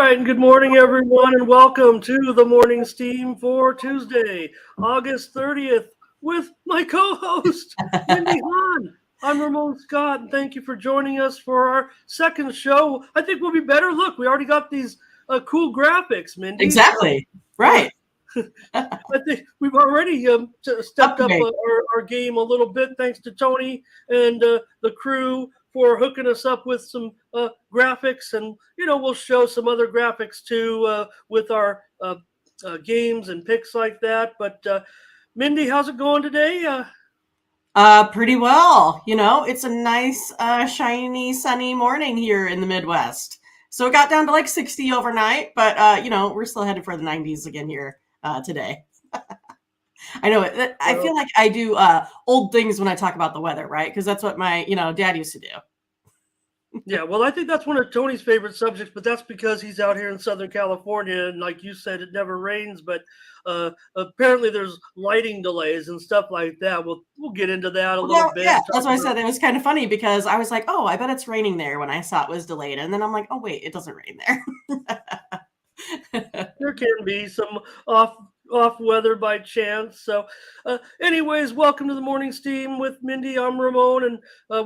right, and good morning, everyone, and welcome to the Morning Steam for Tuesday, August 30th, with my co-host, Mindy Hahn. I'm Ramon Scott, and thank you for joining us for our second show. I think we'll be better. Look, we already got these cool graphics, Mindy. Exactly. Right. I think we've already stepped up our game a little bit, thanks to Tony and the crew for hooking us up with some graphics, and we'll show some other graphics too with our games and picks like that. But Mindy, how's it going today? Pretty well. It's a nice, shiny, sunny morning here in the Midwest. So it got down to like 60 overnight, but we're still headed for the 90s again here today. I know it. I feel like I do old things when I talk about the weather, right? Because that's what my dad used to do. Yeah, well, I think that's one of Tony's favorite subjects, but that's because he's out here in Southern California, and like you said, it never rains. But apparently, there's lighting delays and stuff like that. We'll get into that a little bit. Yeah, that's why I said it was kind of funny, because I was like, oh, I bet it's raining there when I saw it was delayed, and then I'm like, oh wait, it doesn't rain there. There can be some off weather by chance. So, anyways, welcome to the Morning Steam with Mindy. I'm Ramon, and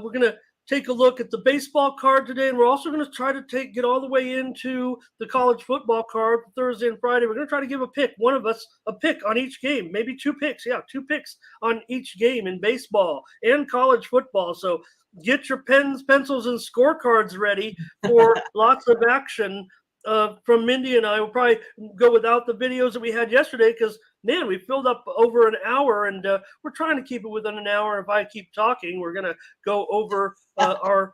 we're gonna take a look at the baseball card today, and we're also going to try to get all the way into the college football card for Thursday and Friday. We're going to try to give a pick, one of us a pick on each game, maybe two picks. Yeah, two picks on each game in baseball and college football. So get your pens, pencils, and scorecards ready for lots of action from Mindy and I. Will probably go without the videos that we had yesterday because, man, we filled up over an hour, and we're trying to keep it within an hour. If I keep talking, we're going to go over our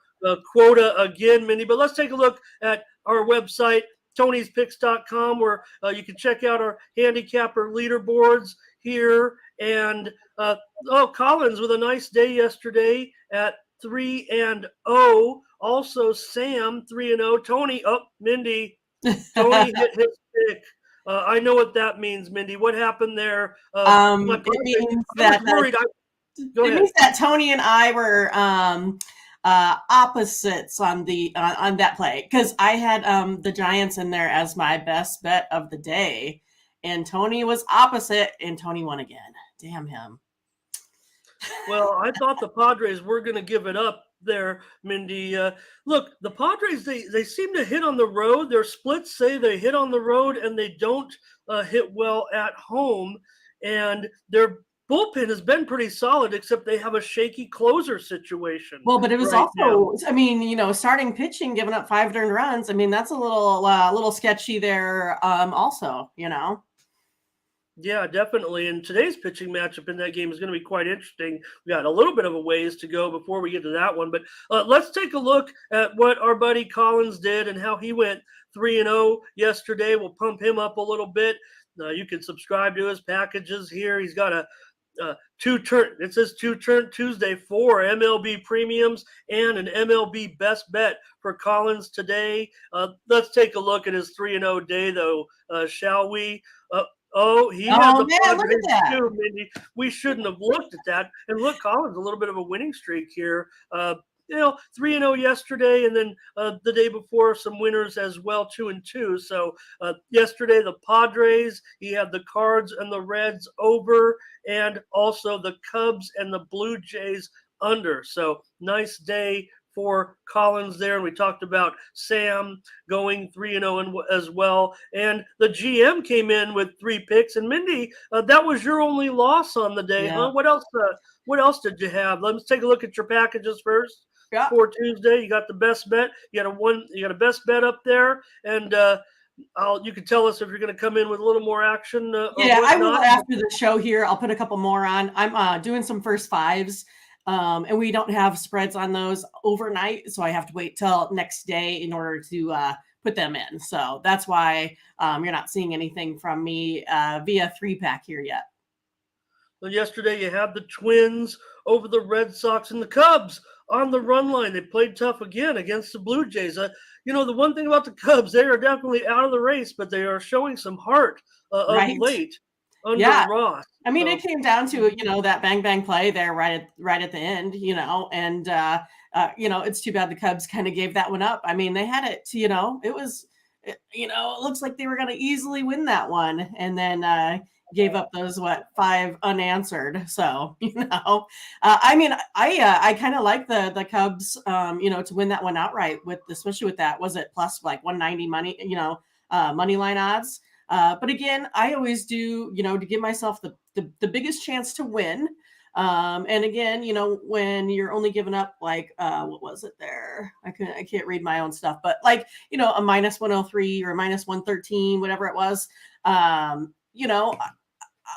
quota again, Mindy. But let's take a look at our website, tonyspicks.com, where you can check out our handicapper leaderboards here. And, Collins with a nice day yesterday at 3-0. Also, Sam, 3-0. Tony, Mindy. Tony hit his pick. I know what that means, Mindy. What happened there? It means that Tony and I were opposites on that play, because I had the Giants in there as my best bet of the day, and Tony was opposite, and Tony won again. Damn him. Well, I thought the Padres were going to give it up there, Mindy. Look, the Padres, they seem to hit on the road. Their splits say they hit on the road and they don't hit well at home. And their bullpen has been pretty solid, except they have a shaky closer situation. Well, but it was also, I mean, starting pitching, giving up 5 earned runs. I mean, that's a little sketchy there also. Yeah, definitely. And today's pitching matchup in that game is going to be quite interesting. We got a little bit of a ways to go before we get to that one. But let's take a look at what our buddy Collins did and how he went 3-0 yesterday. We'll pump him up a little bit. You can subscribe to his packages here. He's got a it says 2-turn Tuesday, 4 MLB premiums and an MLB best bet for Collins today. Let's take a look at his 3-0 day, though, shall we? He had the Padres too, Mindy. We shouldn't have looked at that. And look, Collins, a little bit of a winning streak here. 3-0 yesterday, and then the day before some winners as well, 2-2. So yesterday the Padres, he had the Cards and the Reds over, and also the Cubs and the Blue Jays under. So nice day for Collins there. And we talked about Sam going 3-0 as well. And the GM came in with 3 picks. And Mindy, that was your only loss on the day, huh? What else did you have? Let's take a look at your packages first. Yeah. For Tuesday, you got the best bet. You got a best bet up there, and you can tell us if you're going to come in with a little more action. I will after the show here. I'll put a couple more on. I'm doing some first fives. And we don't have spreads on those overnight, so I have to wait till next day in order to put them in. So that's why you're not seeing anything from me via 3-pack here yet. Well, yesterday you had the Twins over the Red Sox and the Cubs on the run line. They played tough again against the Blue Jays. The one thing about the Cubs, they are definitely out of the race, but they are showing some heart of late. Under Ross. I mean, it came down to, that bang, bang play there right at the end, and, it's too bad the Cubs kind of gave that one up. I mean, they had it, it it looks like they were going to easily win that one, and then gave up those 5 unanswered. So I mean, I kind of like the Cubs, to win that one outright, especially with that, was it plus like 190 money, money line odds. But again, I always do, to give myself the biggest chance to win. And again, when you're only giving up like, what was it there? I can't read my own stuff, but like, a minus 103 or a minus 113, whatever it was,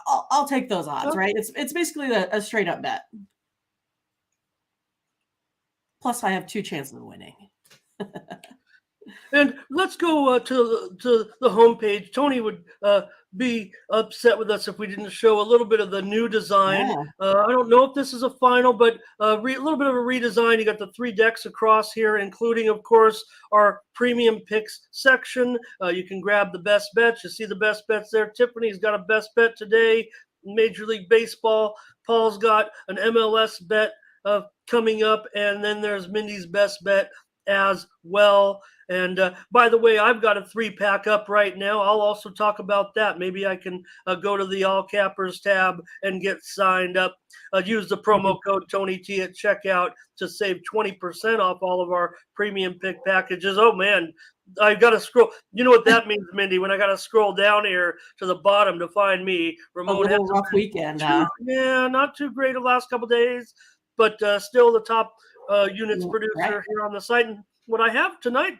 I'll take those odds, right? It's basically a straight up bet. Plus I have 2 chances of winning. And let's go to the homepage. Tony would be upset with us if we didn't show a little bit of the new design. Yeah. I don't know if this is a final, but a little bit of a redesign. You got the 3 decks across here, including, of course, our premium picks section. You can grab the best bets. You see the best bets there. Tiffany's got a best bet today. Major League Baseball. Paul's got an MLS bet coming up, and then there's Mindy's best bet as well. And by the way, I've got a 3-pack up right now. I'll also talk about that. Maybe I can go to the All Cappers tab and get signed up. Use the promo code TonyT at checkout to save 20% off all of our premium pick packages. Oh man, I've got to scroll. You know what that means, Mindy, when I got to scroll down here to the bottom to find me. A little rough weekend. Yeah, not too great the last couple days, but still the top units producer here on the site. And what I have tonight,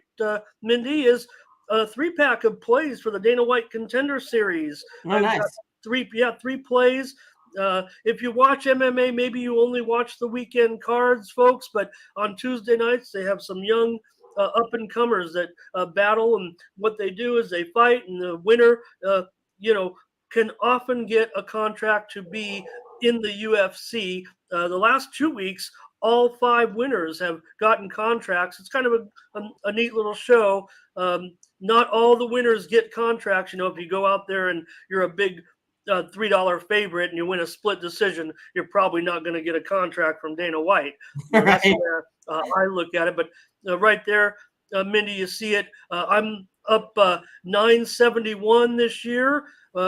Mindy, is a 3-pack of plays for the Dana White Contender Series. Oh, nice. 3 plays. If you watch MMA, maybe you only watch the weekend cards, folks, but on Tuesday nights they have some young up-and-comers that battle, and what they do is they fight, and the winner, can often get a contract to be in the UFC. The last 2 weeks, all 5 winners have gotten contracts. It's kind of a neat little show. Not all the winners get contracts. If you go out there and you're a big $3 favorite and you win a split decision, you're probably not going to get a contract from Dana White. That's where I look at it. But right there, Mindy, you see it. I'm up 971 this year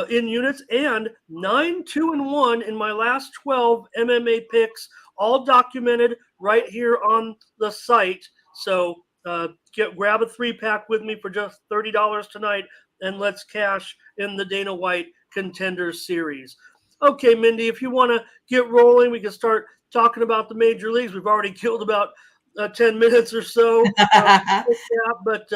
in units, and 9-2-1 in my last 12 MMA picks, all documented right here on the site. So grab a 3-pack with me for just $30 tonight, and let's cash in the Dana White Contender Series. Okay, Mindy, if you want to get rolling, we can start talking about the major leagues. We've already killed about 10 minutes or so, but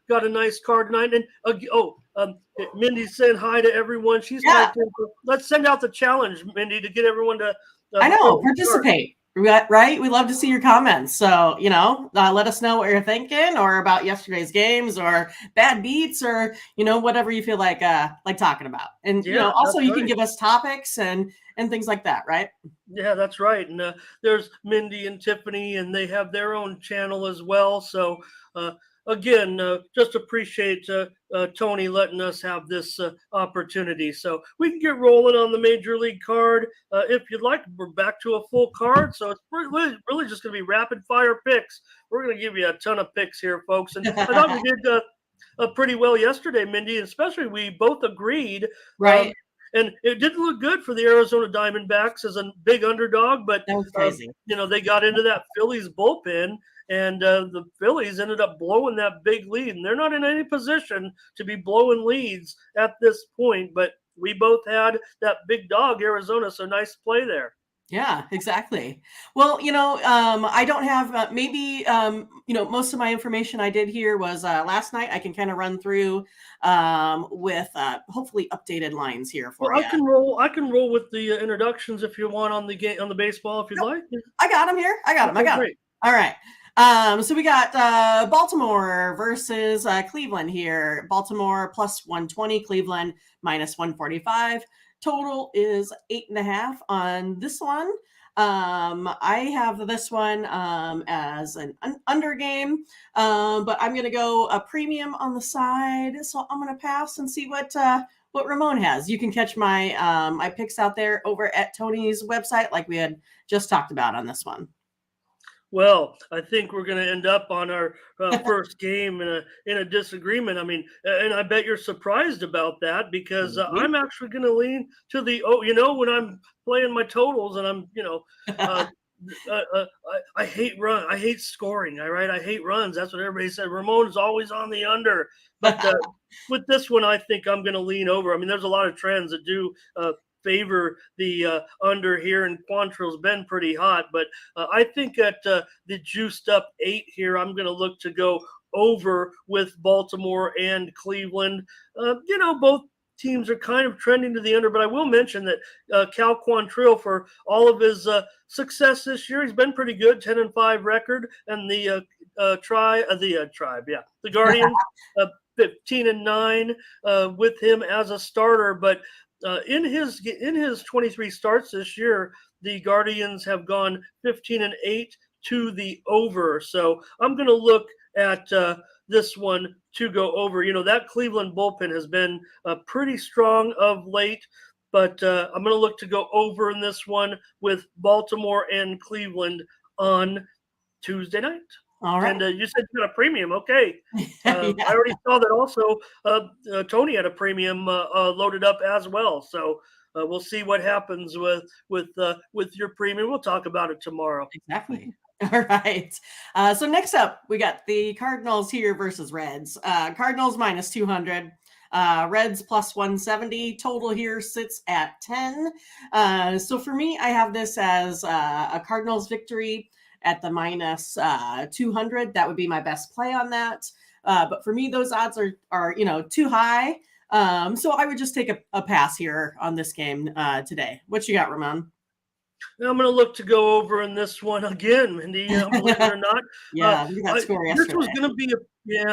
got a nice card tonight. And Mindy's saying hi to everyone. She's typed in. Let's send out the challenge, Mindy, to get everyone to participate. Right? We love to see your comments. So, let us know what you're thinking, or about yesterday's games, or bad beats, or, whatever you feel like talking about. And, also you can give us topics and things like that, right? Yeah, that's right. And there's Mindy and Tiffany, and they have their own channel as well. So, again, just appreciate Tony letting us have this opportunity. So we can get rolling on the Major League card. If you'd like, we're back to a full card. So it's really just going to be rapid fire picks. We're going to give you a ton of picks here, folks. And I thought we did pretty well yesterday, Mindy, especially we both agreed. Right. And it didn't look good for the Arizona Diamondbacks as a big underdog, but that was crazy. They got into that Phillies bullpen, and the Phillies ended up blowing that big lead. And they're not in any position to be blowing leads at this point, but we both had that big dog, Arizona, so nice play there. Yeah, exactly. Well, I don't have most of my information I did here was last night. I can kind of run through with hopefully updated lines here for you. I can roll with the introductions if you want on the baseball if you'd like. I got them here. I got them. All right. So we got Baltimore versus Cleveland here. Baltimore plus 120, Cleveland minus 145. Total is 8.5 on this one. I have this one as an under game, but I'm going to go a premium on the side. So I'm going to pass and see what Ramon has. You can catch my my picks out there over at Tony's website, like we had just talked about on this one. Well, I think we're going to end up on our first game in a disagreement. I mean, and I bet you're surprised about that because Maybe. I'm actually going to lean to the when I'm playing my totals and I'm uh, I hate run. I hate scoring. All right, I hate runs. That's what everybody said. Ramon is always on the under, but with this one, I think I'm going to lean over. I mean, there's a lot of trends that do favor the under here, and Quantrill's been pretty hot, but I think at the juiced up 8 here, I'm going to look to go over with Baltimore and Cleveland. Both teams are kind of trending to the under, but I will mention that Cal Quantrill, for all of his success this year, he's been pretty good, 10-5 record, and the the Guardians, 15-9 with him as a starter, but. In his 23 starts this year, the Guardians have gone 15-8 to the over. So I'm going to look at this one to go over. That Cleveland bullpen has been pretty strong of late, but I'm going to look to go over in this one with Baltimore and Cleveland on Tuesday night. All right. And you said you got a premium. Okay. I Yeah, already saw that also. Tony had a premium loaded up as well. So we'll see what happens with your premium. We'll talk about it tomorrow. exactly. All right. So next up, we got the Cardinals here versus Reds. Cardinals minus 200. Reds plus 170. Total here sits at 10. So for me, I have this as a Cardinals victory at the minus 200. That would be my best play on that. But for me, those odds are too high. So I would just take a pass here on this game today. What you got, Ramon? I'm going to look to go over in this one again, Mindy. Believe it or not, Yeah, look at that score this was yesterday. going to be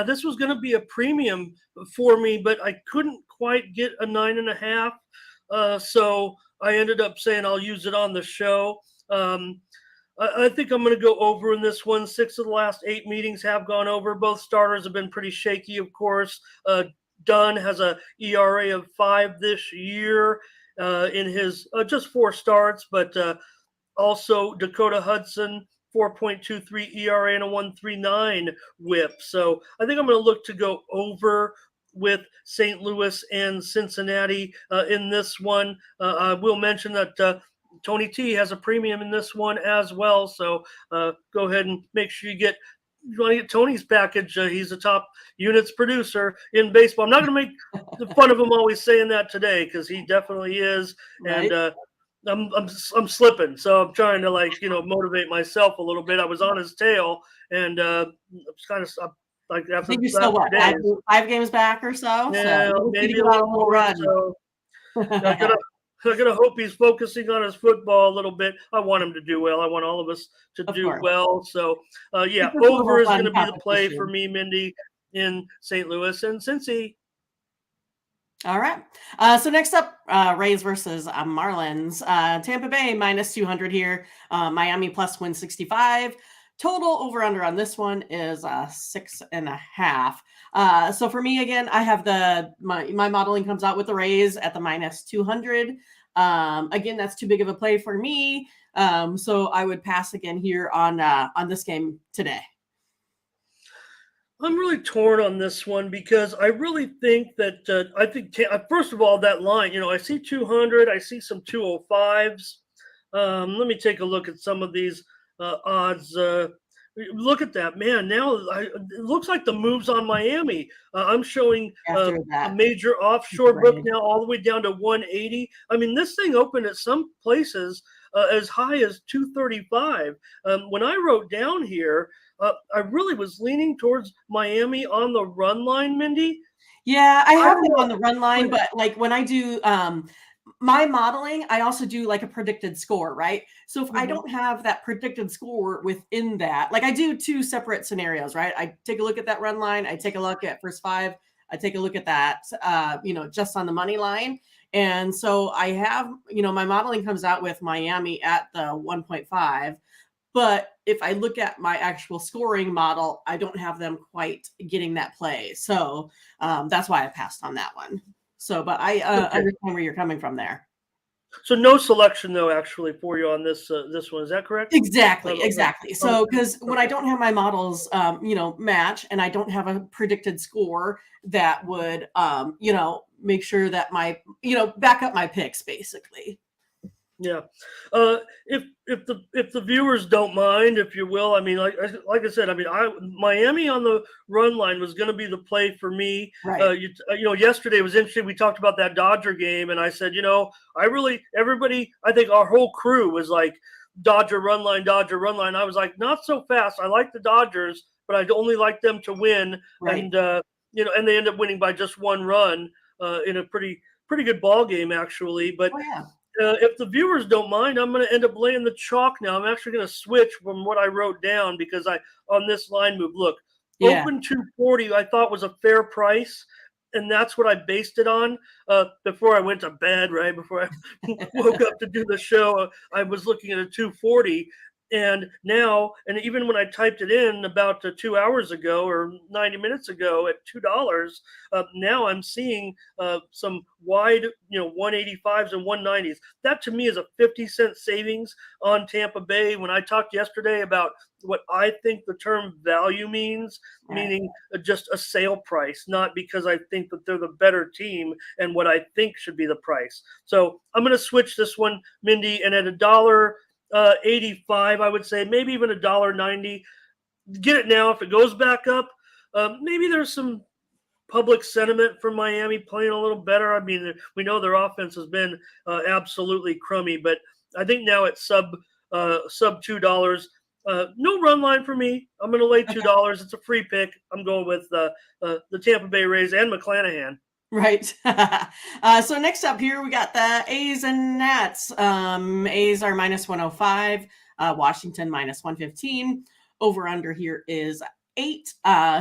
this was going to be a premium for me, but I couldn't quite get a 9.5. So I ended up saying I'll use it on the show. I think I'm going to go over in this one. 6 of the last 8 meetings have gone over. Both starters have been pretty shaky, of course. Dunn has a ERA of 5 this year in his just 4 starts, but also Dakota Hudson, 4.23 ERA and a 1.39 WHIP. So I think I'm going to look to go over with St. Louis and Cincinnati in this one. I will mention that Tony T has a premium in this one as well. So go ahead and make sure you want to get Tony's package. He's a top units producer in baseball. I'm not going to make fun of him always saying that today because he definitely is. Right. And I'm slipping, so I'm trying to motivate myself a little bit. I was on his tail, and it's kind of like I after think you're the still last what, few days. five games back or so. So Yeah, you need maybe to a go on a little little more. run. So I gotta hope he's focusing on his football a little bit. I want him to do well. I want all of us to Of do course. well. So It's just a over little is going fun to be the play for competition. me, Mindy, in St. Louis and Cincy. All right. So next up, Rays versus Marlins. Tampa Bay minus 200 here. Miami plus 165. Total over under on this one is 6.5. So for me, again, I have my modeling comes out with the Rays at the minus 200. Again, that's too big of a play for me. So I would pass again here on this game today. I'm really torn on this one because I really think that first of all that line, I see 200, I see some 205s. Let me take a look at some of these odds. Look at that, man! Now it looks like the moves on Miami. I'm showing After a that, major offshore book right. now, all the way down to 180. I mean, this thing opened at some places as high as 235. When I wrote down here, I really was leaning towards Miami on the run line, Mindy. Yeah, I I have don't them know. on the run line, but like when I do my modeling, I also do like a predicted score, right? So if I Mhm. don't have that predicted score within that, like I do 2 separate scenarios, right? I take a look at that run line, I take a look at first 5, I take a look at that just on the money line. And so I have, my modeling comes out with Miami at the 1.5. But if I look at my actual scoring model, I don't have them quite getting that play. So that's why I passed on that one. So, but I Okay. understand where you're coming from there. So no selection though, actually, for you on this one. Is that correct? Exactly. So, Okay. because when I don't have my models, match, and I don't have a predicted score that would, make sure that back up my picks, basically. Yeah. If the viewers don't mind, if you will, I mean, like I said, I mean, Miami on the run line was going to be the play for me. Right. Yesterday was interesting. We talked about that Dodger game, and I said, everybody, I think our whole crew was like Dodger run line, Dodger run line. I was like, not so fast. I like the Dodgers, but I only like them to win, Right. and they end up winning by just one run in a pretty good ball game actually, but. Oh yeah. If the viewers don't mind, I'm going to end up laying the chalk now. I'm actually going to switch from what I wrote down because on this line move, look, Yeah. open 240 I thought was a fair price, and that's what I based it on before I went to bed, right? Before I woke up to do the show, I was looking at a 240. And now, and even when I typed it in about 2 hours ago or 90 minutes ago at $2, now I'm seeing some wide, 185s and 190s. That to me is a 50-cent savings on Tampa Bay. When I talked yesterday about what I think the term value means, Right. meaning just a sale price, not because I think that they're the better team and what I think should be the price. So I'm going to switch this one, Mindy, and at $1.85, I would say maybe even $1.90. Get it now. If it goes back up, maybe there's some public sentiment for Miami playing a little better. I mean, we know their offense has been absolutely crummy, but I think now it's sub $2. No run line for me. I'm going to lay $2. It's a free pick. I'm going with the Tampa Bay Rays and McClanahan. Right. So next up here, we got the A's and Nats. A's are minus 105, Washington minus 115. Over under here is 8.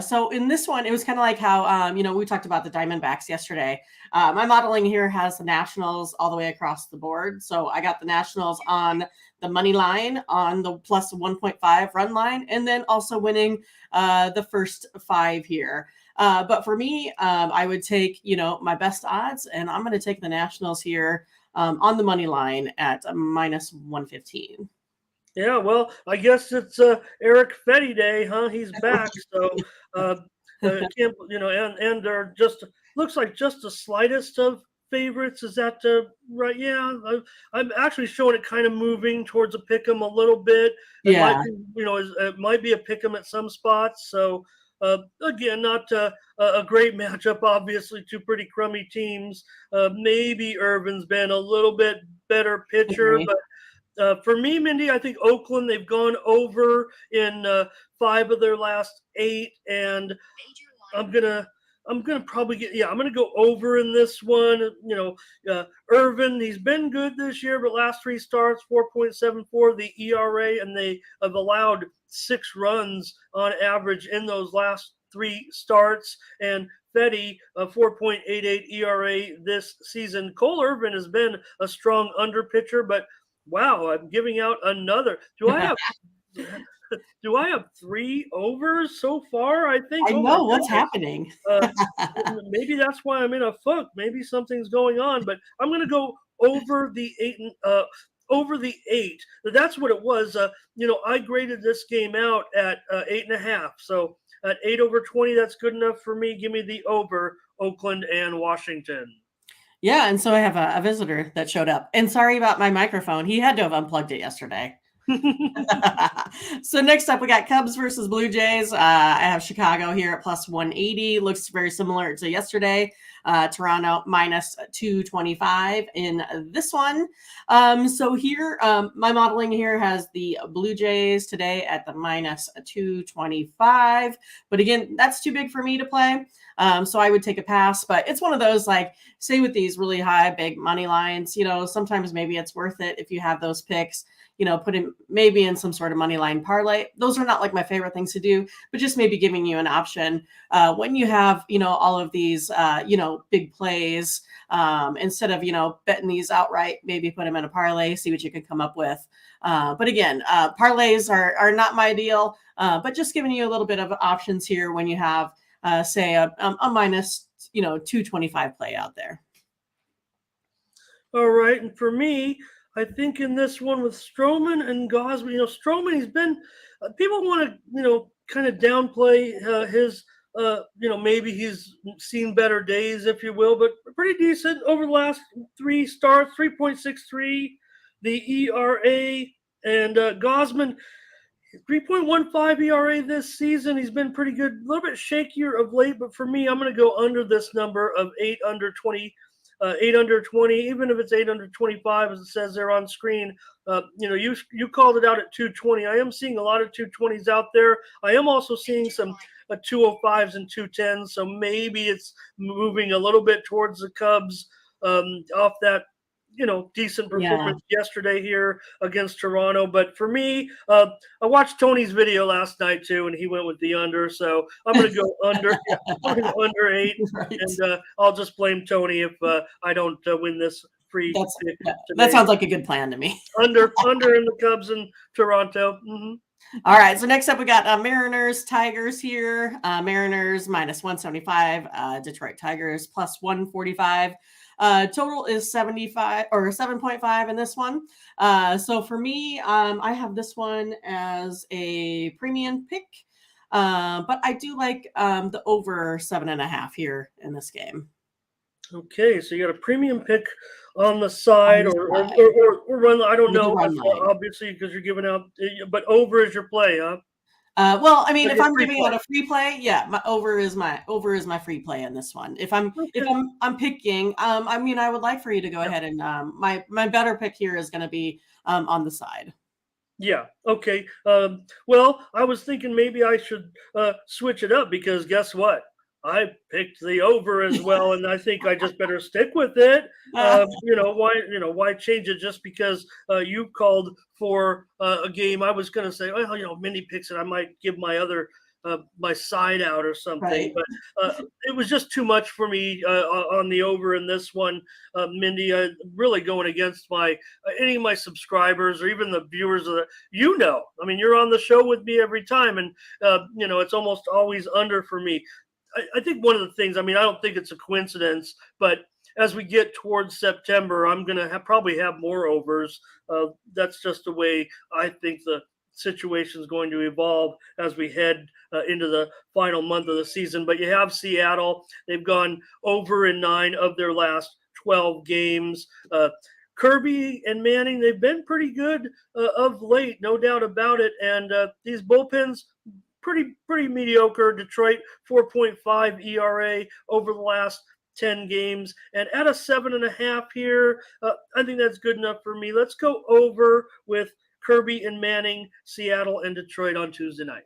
So in this one, it was kind of like how, we talked about the Diamondbacks yesterday. My modeling here has the Nationals all the way across the board. So I got the Nationals on the money line, on the plus 1.5 run line, and then also winning the first 5 here. But for me, I would take, my best odds, and I'm going to take the Nationals here on the money line at minus 115. Yeah, well, I guess it's Eric Fetty Day, huh? He's back, so can't and they're just looks like just the slightest of favorites. Is that right? Yeah, I'm actually showing it kind of moving towards a pick 'em a little bit. It might Yeah. be, it might be a pick 'em at some spots. So again, not a great matchup. Obviously, two pretty crummy teams. Maybe Irvin's been a little bit better pitcher, Agree. but. For me, Mindy, I think Oakland, they've gone over in 5 of their last 8, and I'm gonna probably I'm gonna go over in this one. Irvin, he's been good this year, but last 3 starts, 4.74 the ERA, and they have allowed 6 runs on average in those last 3 starts. And Fetty, a 4.88 ERA this season. Cole Irvin has been a strong under pitcher, but wow, I'm giving out another. Do I have 3 overs so far? I think. I Oh my know what's goodness. happening. Uh, Maybe that's why I'm in a funk. Maybe something's going on. But I'm going to go over the 8. Over the 8. That's what it was. I graded this game out at 8.5. So at 8 over 20, that's good enough for me. Give me the over Oakland and Washington. Yeah, and so I have a visitor that showed up. And sorry about my microphone. He had to have unplugged it yesterday. So next up, we got Cubs versus Blue Jays. I have Chicago here at plus 180. Looks very similar to yesterday. Toronto minus 225 in this one. So here, my modeling here has the Blue Jays today at the minus 225. But again, that's too big for me to play. So I would take a pass. But it's one of those, like, say with these really high, big money lines, sometimes maybe it's worth it if you have those picks. Put in maybe in some sort of money line parlay. Those are not like my favorite things to do, but just maybe giving you an option when you have, all of these, big plays, instead of, betting these outright, maybe put them in a parlay, see what you can come up with. But again, parlays are not my deal, but just giving you a little bit of options here when you have, say a minus, 225 play out there. All right, and for me, I think in this one with Stroman and Gosman, Stroman, he's been people want to kind of downplay his maybe he's seen better days, if you will, but pretty decent over the last three starts, 3.63, the ERA, and Gosman 3.15 ERA this season. He's been pretty good. A little bit shakier of late, but for me, I'm going to go under this number of 8 under 20. 8 under 20, even if it's 8 under 25, as it says there on screen. You called it out at 220. I am seeing a lot of 220s out there. I am also seeing some 205s and 210s. So maybe it's moving a little bit towards the Cubs off that decent performance yesterday here against Toronto. But for me, I watched Tony's video last night too, and he went with the under. So I'm going to go under. I'm going to go under 8, Right. and I'll just blame Tony if I don't win this free. That sounds like a good plan to me. under in the Cubs in Toronto. Mm-hmm. All right. So next up, we got Mariners, Tigers here. Mariners minus 175. Detroit Tigers plus 145. Total is 75 or 7.5 in this one. So for me, I have this one as a premium pick. But I do like the over 7.5 here in this game. Okay, so you got a premium pick on the side, or run. I don't know, obviously, because you're giving out, but over is your play, huh? Well, I mean, if I'm giving out a free play, yeah, my over is my free play in this one. If I'm picking, I mean, I would like for you to go ahead and my better pick here is going to be on the side. Yeah. Okay. Well, I was thinking maybe I should switch it up, because guess what? I picked the over as well, and I think I just better stick with it. Why change it just because you called for a game? I was going to say, well, Mindy picks it. I might give my other my side out or something, right. But it was just too much for me on the over in this one. Mindy, really going against any of my subscribers or even the viewers of the. I mean, you're on the show with me every time, and it's almost always under for me. I think one of the things, I mean, I don't think it's a coincidence, but as we get towards September, I'm going to probably have more overs. That's just the way I think the situation is going to evolve as we head into the final month of the season. But you have Seattle. They've gone over in 9 of their last 12 games. Kirby and Manning, they've been pretty good of late, no doubt about it. And these bullpens, pretty mediocre. Detroit 4.5 ERA over the last 10 games, and at a 7.5 here, I think that's good enough for me. Let's go over with Kirby and Manning, Seattle and Detroit on Tuesday night.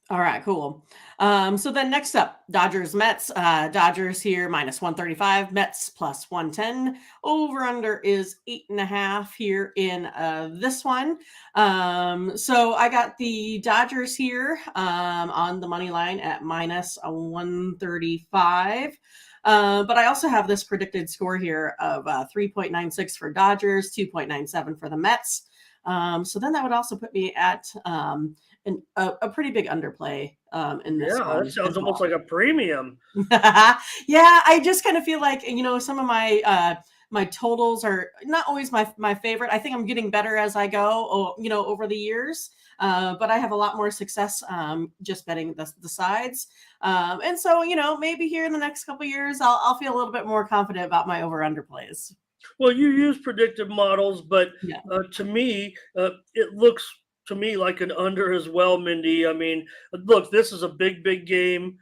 All right, cool. So then next up, Dodgers, Mets. Dodgers here minus 135, Mets plus 110. Over under is 8.5 here in this one. So I got the Dodgers here on the money line at minus 135. But I also have this predicted score here of 3.96 for Dodgers, 2.97 for the Mets. So then that would also put me at a pretty big underplay in this one. Yeah, that sounds almost like a premium. Yeah, I just kind of feel like, some of my totals are not always my favorite. I think I'm getting better as I go, over the years. But I have a lot more success just betting the sides. And so, maybe here in the next couple of years, I'll feel a little bit more confident about my over-under plays. Well, you use predictive models, but to me, it looks to me like an under as well, Mindy. I mean, look, this is a big game.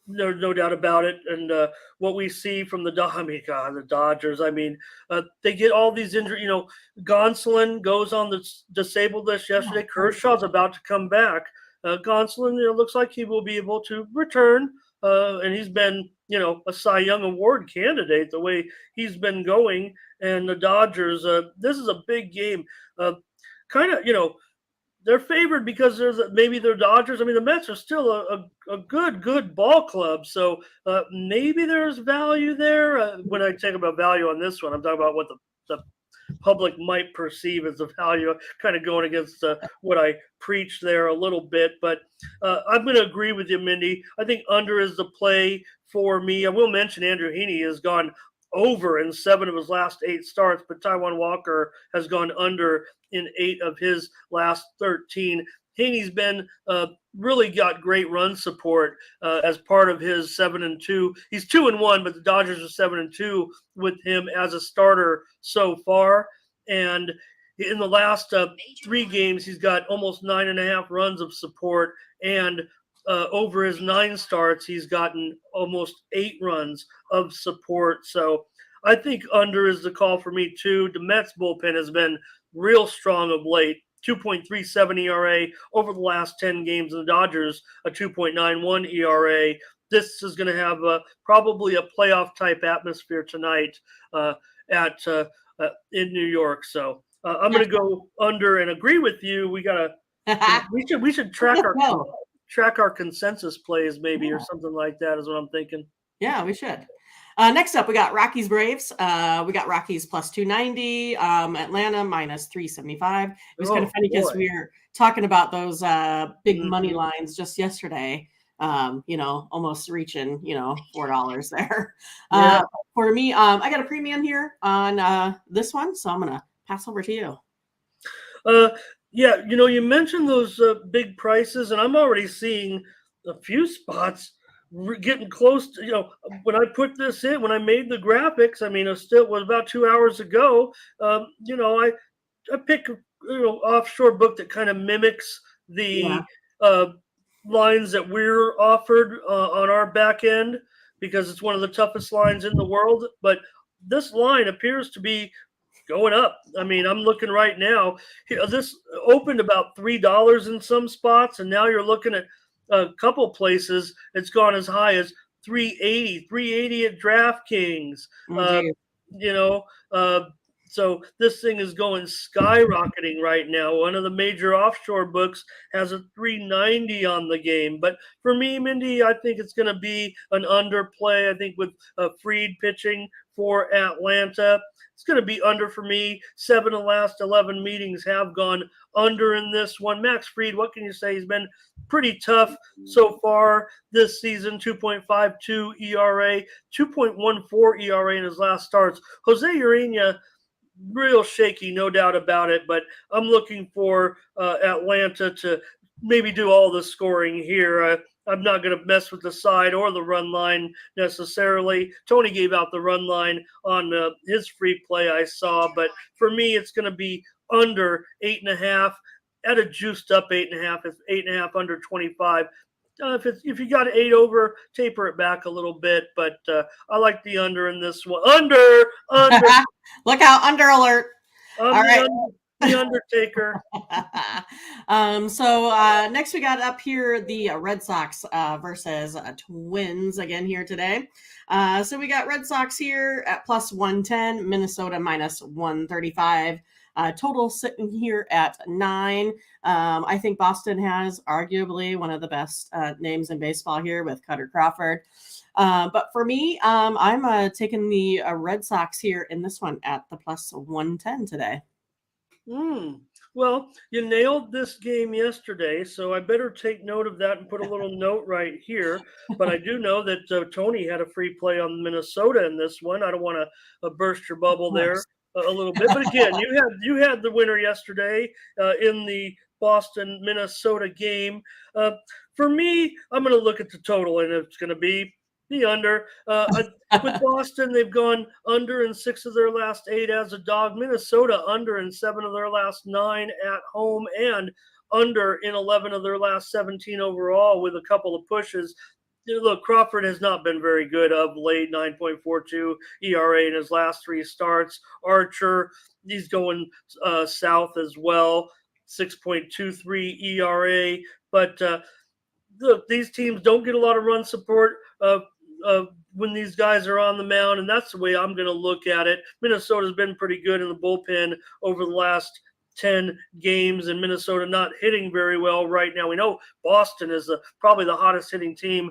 No doubt about it. And what we see from the Dodgers, I mean, they get all these injuries. Gonsolin goes on the disabled list yesterday. Kershaw's about to come back. Gonsolin, looks like he will be able to return. And he's been, a Cy Young Award candidate the way he's been going. And the Dodgers, this is a big game. They're favored because maybe they're Dodgers. I mean, the Mets are still a good ball club. So maybe there's value there. When I talk about value on this one, I'm talking about what the public might perceive as the value, kind of going against what I preach there a little bit. But I'm going to agree with you, Mindy. I think under is the play for me. I will mention Andrew Heaney has gone over in 7 of his last 8 starts, but Taijuan Walker has gone under in 8 of his last 13. Haney's been really got great run support as part of his 7-2. He's 2-1, but the Dodgers are 7-2 with him as a starter so far. And in the last 3 games, he's got almost 9.5 runs of support, and over his 9 starts, he's gotten almost 8 runs of support. So I think under is the call for me too. The Mets bullpen has been real strong of late. 2.37 ERA over the last 10 games, and the Dodgers a 2.91 ERA. This is going to have probably a playoff type atmosphere tonight in New York. So I'm going to go under and agree with you. We should track our consensus plays maybe or something like that is what I'm thinking. Yeah, we should. Next up, we got Rockies Braves. We got Rockies plus 290, Atlanta minus 375. It was kind of funny because we were talking about those big money lines just yesterday. Almost reaching, $4 there. Yeah. For me, I got a premium here on this one, so I'm going to pass over to you. Yeah, you mentioned those big prices, and I'm already seeing a few spots getting close to, when I put this in, when I made the graphics, I mean, it was about 2 hours ago. I pick offshore book that kind of mimics the lines that we're offered on our back end, because it's one of the toughest lines in the world. But this line appears to be going up. I mean, I'm looking right now. This opened about $3 in some spots, and now you're looking at a couple places. It's gone as high as $380 at DraftKings. So this thing is going skyrocketing right now. One of the major offshore books has a $390 on the game. But for me, Mindy, I think it's going to be an underplay. I think with Fried pitching for Atlanta, it's going to be under for me. 7 of the last 11 meetings have gone under in this one. Max Fried, what can you say? He's been pretty tough so far this season. 2.52 ERA, 2.14 ERA in his last starts. Jose Urena, real shaky, no doubt about it, but I'm looking for Atlanta to maybe do all the scoring here. I'm not going to mess with the side or the run line necessarily. Tony gave out the run line on his free play I saw, but for me, it's going to be under 8.5 at a juiced up 8.5. It's 8.5 under 25. If you got 8 over, taper it back a little bit, but I like the under in this one. Under. Look out, under alert. All right. The Undertaker. So next we got up here the Red Sox versus Twins again here today. So we got Red Sox here at plus 110, Minnesota minus 135. Total sitting here at 9. I think Boston has arguably one of the best names in baseball here with Cutter Crawford. But for me, I'm taking the Red Sox here in this one at the plus 110 today. Well, you nailed this game yesterday, so I better take note of that and put a little note right here. But I do know that Tony had a free play on Minnesota in this one. I don't want to burst your bubble there a little bit, but again, you had the winner yesterday in the Boston Minnesota game. For me, I'm going to look at the total, and it's going to be the under. With Boston, they've gone under in 6 of their last 8 as a dog. Minnesota under in 7 of their last 9 at home, and under in 11 of their last 17 overall with a couple of pushes. Look, Crawford has not been very good of late, 9.42 ERA in his last 3 starts. Archer, he's going south as well, 6.23 ERA. But look, these teams don't get a lot of run support when these guys are on the mound, and that's the way I'm going to look at it. Minnesota's been pretty good in the bullpen over the last 10 games, and Minnesota not hitting very well right now. We know Boston is probably the hottest hitting team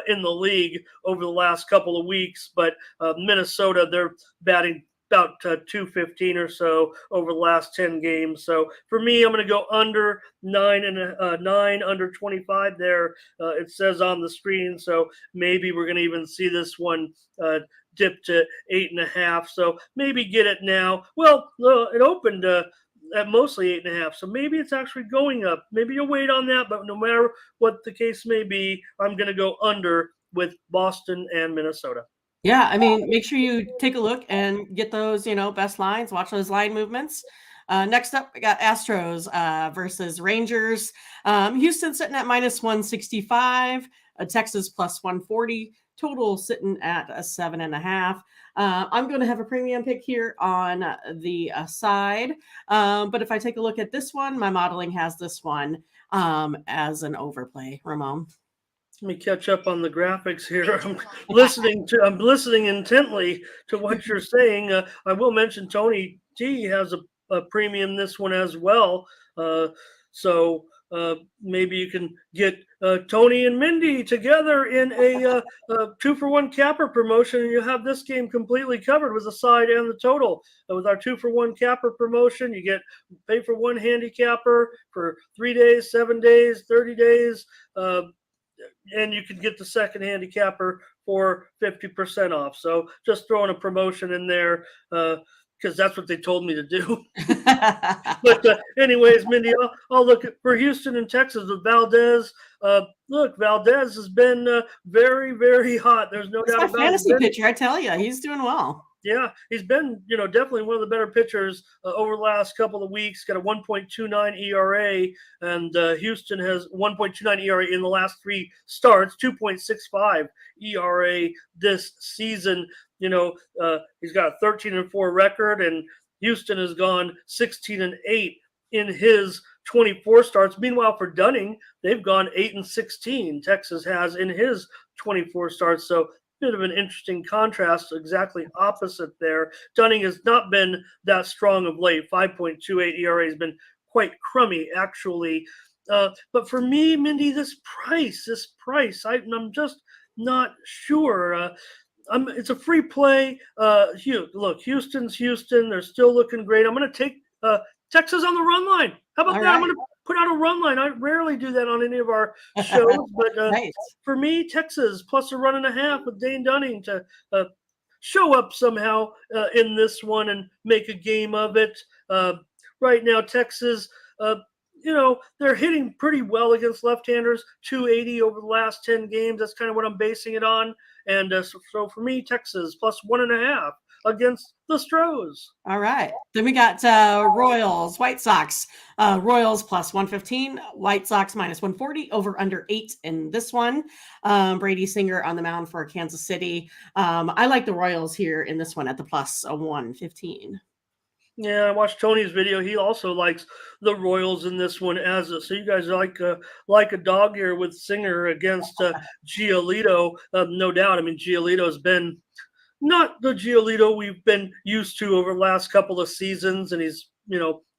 in the league over the last couple of weeks, but Minnesota, they're batting about 215 or so over the last 10 games. So for me, I'm going to go under 9 under 25 there. It says on the screen, so maybe we're going to even see this one dipped to 8.5. So maybe get it now. Well, it opened at mostly 8.5. So maybe it's actually going up. Maybe you'll wait on that. But no matter what the case may be, I'm going to go under with Boston and Minnesota. Yeah, I mean, make sure you take a look and get those, best lines, watch those line movements. Next up, we got Astros versus Rangers. Houston sitting at -165, Texas +140, total sitting at a 7.5. I'm going to have a premium pick here on the side. But if I take a look at this one, my modeling has this one as an overplay, Ramon. Let me catch up on the graphics here. I'm listening intently to what you're saying. I will mention Tony T has a premium this one as well. So maybe you can get Tony and Mindy together in a 2-for-1 capper promotion, and you have this game completely covered with the side and the total. With our 2-for-1 capper promotion, you get pay for one handicapper for 3 days, 7 days, 30 days. And you can get the second handicapper for 50% off. So just throwing a promotion in there because that's what they told me to do. But anyways, Mindy, I'll look for Houston and Texas with Valdez. Look, Valdez has been very, very hot. There's no It's doubt my about fantasy it. pitcher, I tell you, he's doing well. Yeah, he's been, definitely one of the better pitchers over the last couple of weeks. Got a 1.29 ERA, and Houston has 1.29 ERA in the last 3 starts, 2.65 ERA this season. He's got a 13-4 record, and Houston has gone 16-8 in his 24 starts. Meanwhile, for Dunning, they've gone 8-16. Texas has in his 24 starts. So bit of an interesting contrast, exactly opposite there. Dunning has not been that strong of late. 5.28 ERA has been quite crummy, actually. But for me, Mindy, this price, I'm just not sure. It's a free play. Look, Houston's Houston. They're still looking great. I'm going to take Texas on the run line. How about All that? right. I'm going to put out a run line. I rarely do that on any of our shows, but Right. for me, Texas plus a 1.5 with Dane Dunning to show up somehow in this one and make a game of it. Right now, Texas, they're hitting pretty well against left-handers, 280 over the last 10 games. That's kind of what I'm basing it on. And so for me, Texas plus 1.5 against the Stros. All right. Then we got Royals, White Sox. Royals plus 115, White Sox -140, over under 8 in this one. Brady Singer on the mound for Kansas City. I like the Royals here in this one at the plus 115. Yeah, I watched Tony's video. He also likes the Royals in this one so you guys are like a dog here with Singer against Giolito. No doubt. I mean, Giolito has been not the Giolito we've been used to over the last couple of seasons, and he's,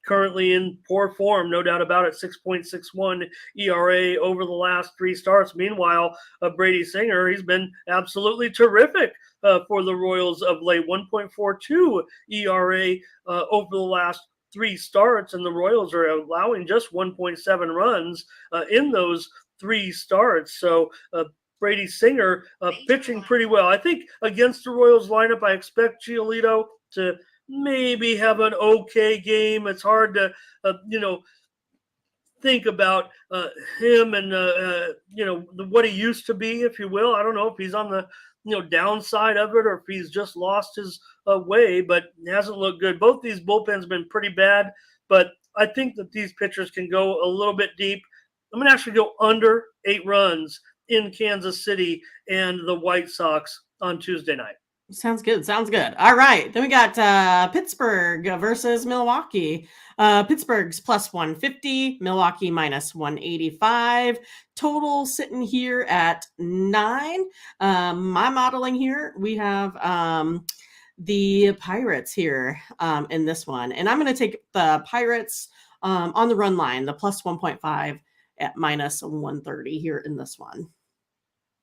currently in poor form, no doubt about it. 6.61 ERA over the last 3 starts. Meanwhile, Brady Singer, he's been absolutely terrific for the Royals of late. 1.42 ERA over the last 3 starts, and the Royals are allowing just 1.7 runs in those 3 starts. So Brady Singer pitching pretty well. I think against the Royals lineup, I expect Giolito to maybe have an okay game. It's hard to, think about him and, what he used to be, if you will. I don't know if he's on the, downside of it or if he's just lost his way, but it hasn't looked good. Both these bullpens have been pretty bad, but I think that these pitchers can go a little bit deep. I'm going to actually go under 8 runs in Kansas City and the White Sox on Tuesday night. Sounds good. All right. Then we got Pittsburgh versus Milwaukee. Pittsburgh's plus 150, Milwaukee -185. Total sitting here at 9. My modeling here, we have the Pirates here in this one. And I'm going to take the Pirates on the run line, the plus 1.5 at -130 here in this one.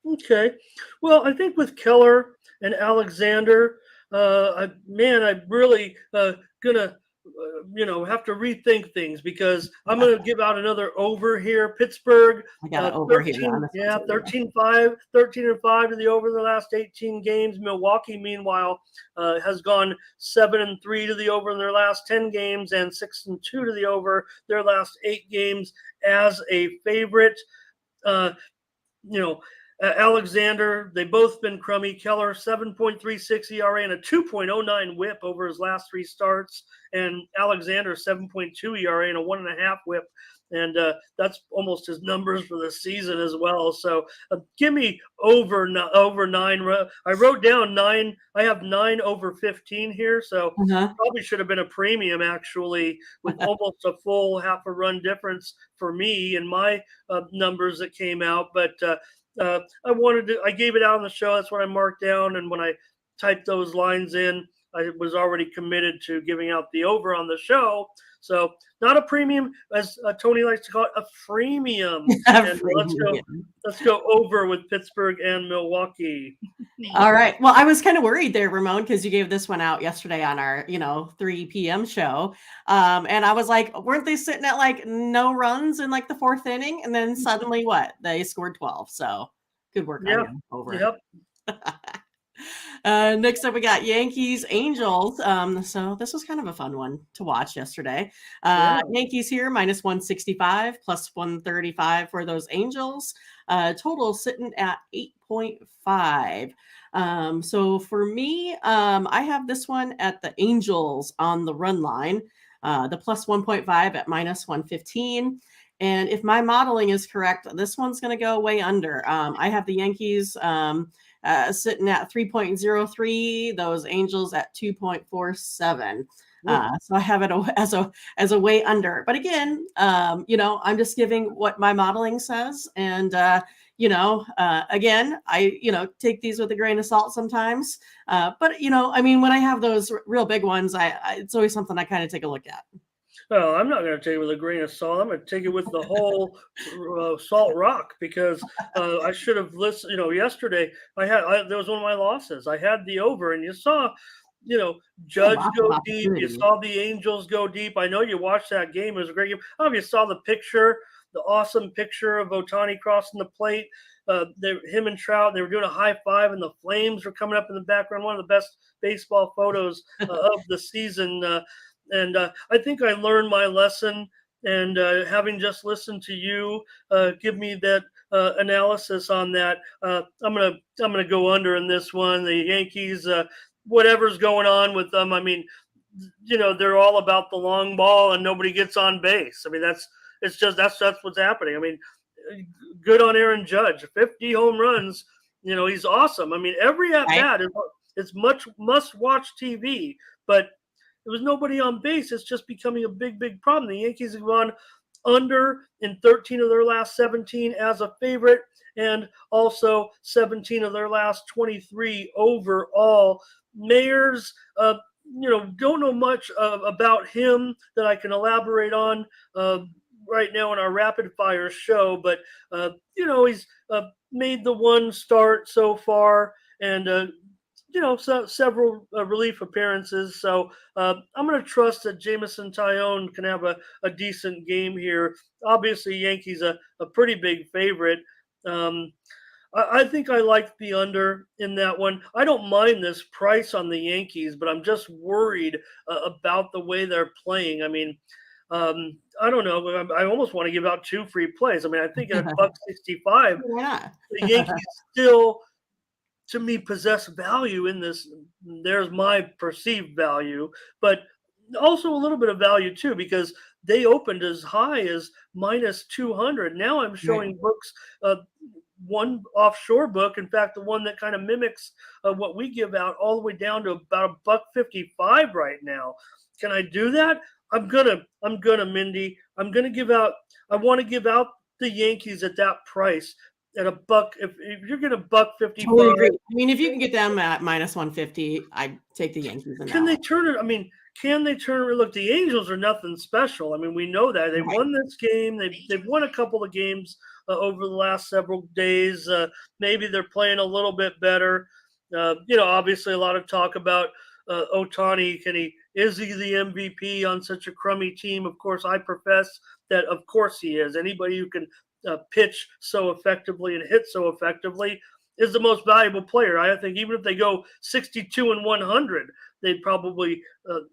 Okay. Well, I think with Keller and Alexander, I'm really gonna have to rethink things because I'm going to give out another over here. Pittsburgh, I got it over here on 13, this yeah, one too. 13-5, 13-5 to the over the last 18 games. Milwaukee, meanwhile, has gone 7-3 to the over in their last 10 games and 6-2 to the over their last 8 games as a favorite. Uh, you know, Alexander, they both been crummy. Keller, 7.36 ERA and a 2.09 whip over his last 3 starts. And Alexander, 7.2 ERA and a 1.5 whip. And that's almost his numbers for the season as well. So give me over 9. I wrote down 9. I have 9 over 15 here. So probably should have been a premium, actually, with almost a full half a run difference for me and my numbers that came out. But I gave it out on the show. That's what I marked down. And when I typed those lines in, I was already committed to giving out the over on the show. So not a premium, as Tony likes to call it, a freemium. And let's go over with Pittsburgh and Milwaukee. All right. Well, I was kind of worried there, Ramon, because you gave this one out yesterday on our, 3 p.m. show. And I was like, weren't they sitting at like no runs in like the 4th inning? And then suddenly what? They scored 12. So good work on you. Over. Yep. Next up, we got Yankees Angels. So this was kind of a fun one to watch yesterday. Yankees here, minus 165, plus 135 for those Angels. Total sitting at 8.5. So for me, I have this one at the Angels on the run line, the plus 1.5 at minus 115. And if my modeling is correct, this one's going to go way under. I have the Yankees sitting at 3.03, those Angels at 2.47. So I have it as a way under. But again, I'm just giving what my modeling says. And, again, I, take these with a grain of salt sometimes. But, when I have those real big ones, it's always something I kind of take a look at. Well, I'm not going to take it with a grain of salt. I'm going to take it with the whole salt rock because I should have listened. Yesterday there was one of my losses. I had the over, and you saw, Judge go deep. You saw the Angels go deep. I know you watched that game. It was a great game. You saw the picture, the awesome picture of Ohtani crossing the plate. Him and Trout, they were doing a high five, and the flames were coming up in the background. One of the best baseball photos of the season. And I think I learned my lesson. And having just listened to you give me that analysis on that, I'm gonna go under in this one. The Yankees, whatever's going on with them, they're all about the long ball and nobody gets on base. that's what's happening. Good on Aaron Judge, 50 home runs. He's awesome. Every at bat is much must-watch TV, but there was nobody on base. It's just becoming a big, big problem. The Yankees have gone under in 13 of their last 17 as a favorite, and also 17 of their last 23 overall. Mayers, don't know much about him that I can elaborate on right now in our rapid fire show, but he's made the one start so far, and several relief appearances. So I'm going to trust that Jameson Taillon can have a decent game here. Obviously, Yankees a pretty big favorite. I think I like the under in that one. I don't mind this price on the Yankees, but I'm just worried about the way they're playing. I don't know. I almost want to give out 2 free plays. I think at $1.65, the Yankees still, to me, possess value in this. There's my perceived value, but also a little bit of value too, because they opened as high as minus 200. Now I'm showing books, one offshore book, in fact, the one that kind of mimics what we give out, all the way down to about $1.55 right now. Can I do that? I'm gonna, Mindy. I want to give out the Yankees at that price. At a buck, if you're going to $1.55, totally agree. If you can get them at minus 150, I'd take the Yankees. Can they turn it? Can they turn it? Look, the Angels are nothing special. We know that they won this game. They've won a couple of games over the last several days. Maybe they're playing a little bit better. Obviously a lot of talk about Ohtani. Can is he the MVP on such a crummy team? Of course, I profess that of course he is. Anybody who can pitch so effectively and hit so effectively is the most valuable player. I think even if they go 62 and 100, they'd probably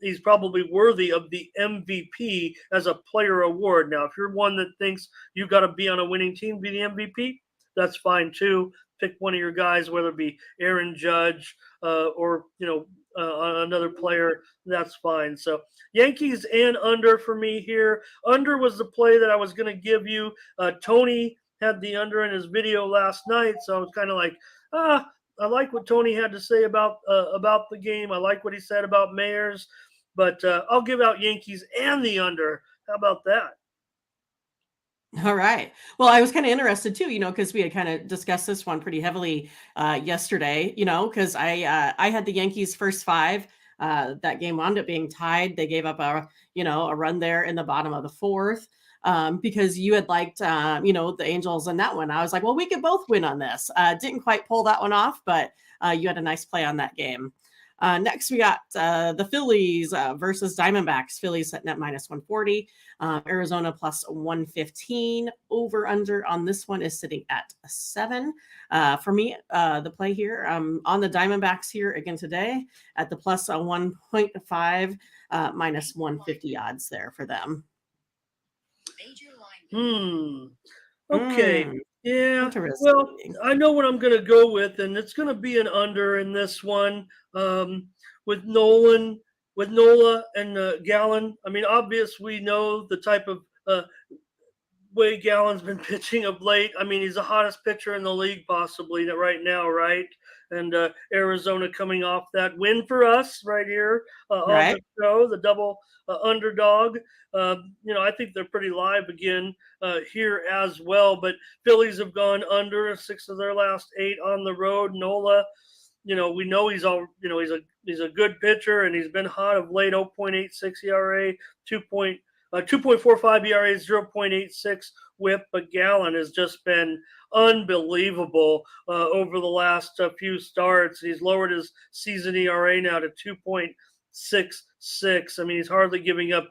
he's probably worthy of the MVP as a player award. Now, if you're one that thinks you got to be on a winning team, be the MVP, that's fine too. Pick one of your guys, whether it be Aaron Judge or another player. That's fine. So Yankees and under for me here. Under was the play that I was going to give you. Tony had the under in his video last night, so I was kind of like, I like what Tony had to say about the game. I like what he said about Mayers, but I'll give out Yankees and the under. How about that? All right. Well, I was kind of interested too, because we had kind of discussed this one pretty heavily yesterday, because I had the Yankees first five. That game wound up being tied. They gave up a run there in the bottom of the fourth because you had liked, the Angels in that one. I was like, well, we could both win on this. Didn't quite pull that one off, but you had a nice play on that game. Next, we got the Phillies versus Diamondbacks. Phillies sitting at minus 140. Arizona plus 115. Over under on this one is sitting at 7. For me, the play here on the Diamondbacks here again today at the plus 1.5 minus 150 odds there for them. Okay. Yeah. Well, I know what I'm going to go with, and it's going to be an under in this one with Nola and Gallen. I mean, obvious we know the type of way Gallen's been pitching of late. I mean, he's the hottest pitcher in the league possibly right now, right? And Arizona coming off that win for us right here on the show, the double underdog. I think they're pretty live again here as well. But Phillies have gone under 6 of their last 8 on the road. Nola, we know he's a good pitcher and he's been hot of late. 0.86 ERA, 2.45 ERA, 0.86 WHIP. But Gallen has just been unbelievable over the last few starts. He's lowered his season ERA now to 2.66. I mean, he's hardly giving up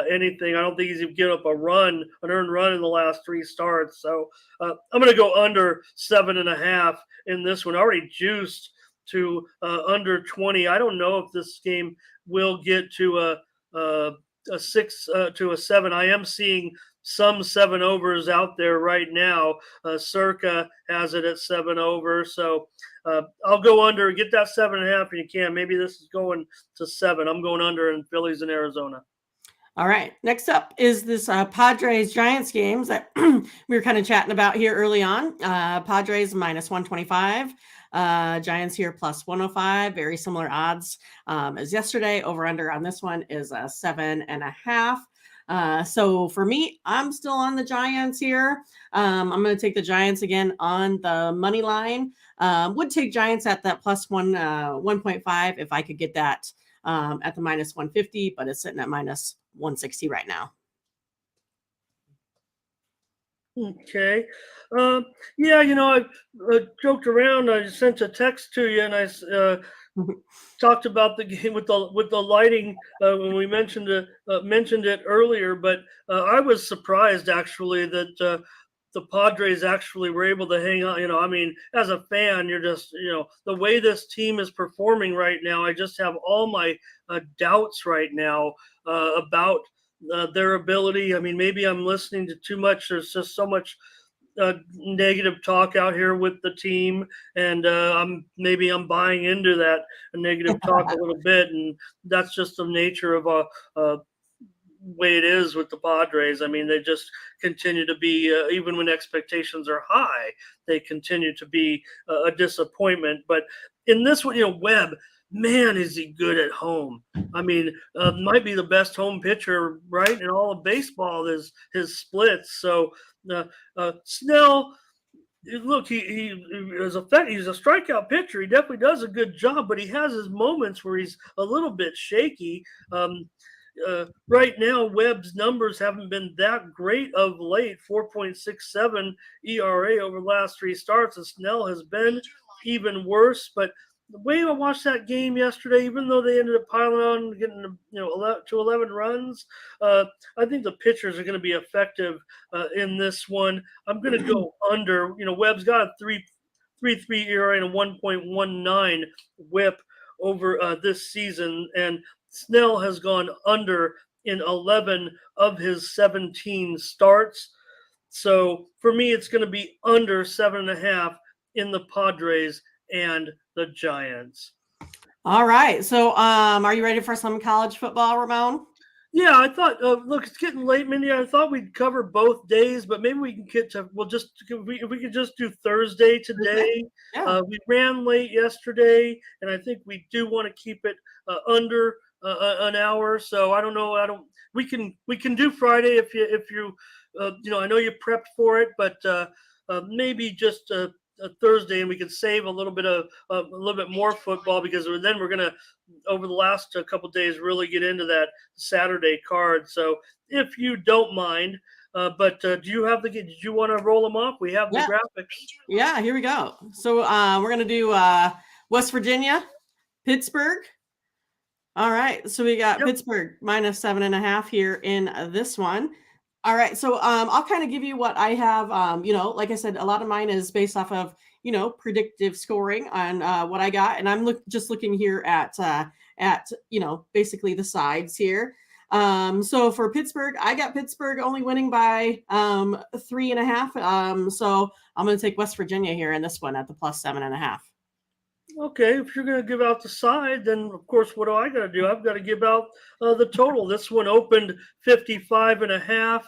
anything. I don't think he's even given up an earned run in the last 3 starts. So I'm going to go under 7.5 in this one. Already juiced to under 20. I don't know if this game will get to a 6 to a 7. I am seeing some 7 overs out there right now. Circa has it at 7 over. So I'll go under, get that 7.5 if you can. Maybe this is going to 7. I'm going under in Phillies and Arizona. All right. Next up is this Padres Giants games that we were kind of chatting about here early on. Padres minus 125. Giants here plus 105. Very similar odds as yesterday. Over under on this one is 7.5. So for me, I'm still on the Giants here. I'm going to take the Giants again on the money line. Would take Giants at that plus 1.5 if I could get that at the minus 150, but it's sitting at minus 160 right now. Okay. Yeah, I joked around. I sent a text to you, and I talked about the game with the lighting when we mentioned it earlier. But I was surprised actually that the Padres actually were able to hang on. I mean, as a fan, you're just the way this team is performing right now. I just have all my doubts right now about their ability. I mean, maybe I'm listening to too much. There's just so much negative talk out here with the team, and I'm buying into that negative talk a little bit, and that's just the nature of a way it is with the Padres. I mean, they just continue to be, even when expectations are high, they continue to be a disappointment. But in this one, Webb, man, is he good at home. I mean, might be the best home pitcher, right, in all of baseball, his splits. So Snell, look, he's a strikeout pitcher. He definitely does a good job, but he has his moments where he's a little bit shaky. Right now, Webb's numbers haven't been that great of late. 4.67 ERA over the last 3 starts. And Snell has been even worse, but the way I watched that game yesterday, even though they ended up piling on, getting 11 runs, uh, I think the pitchers are going to be effective in this one. I'm going to go under. Webb's got a 3.33 ERA and a 1.19 WHIP over this season, and Snell has gone under in 11 of his 17 starts. So for me, it's going to be under 7.5 in the Padres and the Giants. All right. So, are you ready for some college football, Ramon? Yeah, I thought. Look, it's getting late, Mindy. I thought we'd cover both days, but maybe we can get to. We'll just if we could just do Thursday today. Yeah. We ran late yesterday, and I think we do want to keep it under an hour. So I don't know. I don't. We can do Friday if you I know you prepped for it, but maybe just a Thursday, and we can save a little bit more football, because then we're gonna, over the last couple days, really get into that Saturday card. So if you don't mind, but did you want to roll them off? We have the graphics. Yeah, here we go. So we're gonna do West Virginia, Pittsburgh. All right, so we got Pittsburgh minus 7.5 here in this one. All right, so I'll kind of give you what I have. Like I said, a lot of mine is based off of predictive scoring on what I got, and I'm just looking here at basically the sides here. So for Pittsburgh, I got Pittsburgh only winning by 3.5. So I'm going to take West Virginia here in this one at the plus 7.5. Okay, if you're going to give out the side, then of course, what do I got to do? I've got to give out the total. This one opened 55.5.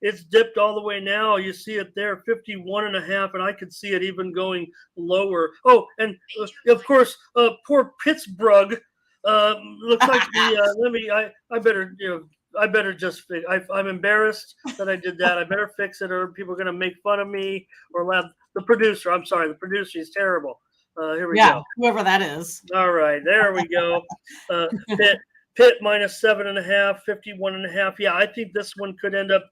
It's dipped all the way now. You see it there, 51.5, and I could see it even going lower. Oh, and of course, poor Pittsburgh. Looks like I better just I'm embarrassed that I did that. I better fix it, or people are going to make fun of me or laugh. The producer, I'm sorry, the producer is terrible. Here we go. Whoever that is. All right, there we go. Pitt minus 7.5, 51.5. Yeah, I think this one could end up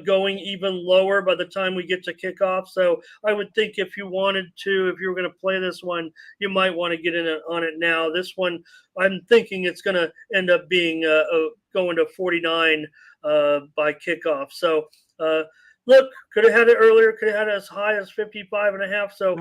going even lower by the time we get to kickoff. So I would think if you were going to play this one, you might want to get in on it now. This one, I'm thinking it's going to end up being going to 49 by kickoff. So look, could have had it earlier, could have had it as high as 55.5. So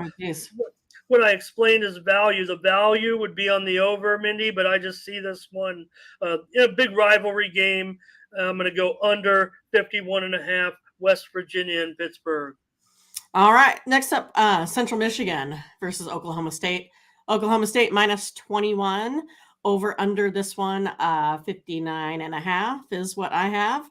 what I explained as value, the value would be on the over, Mindy, but I just see this one in a big rivalry game. I'm going to go under 51.5, West Virginia and Pittsburgh. All right. Next up, Central Michigan versus Oklahoma State. Oklahoma State minus 21. Over under this one, 59.5 is what I have.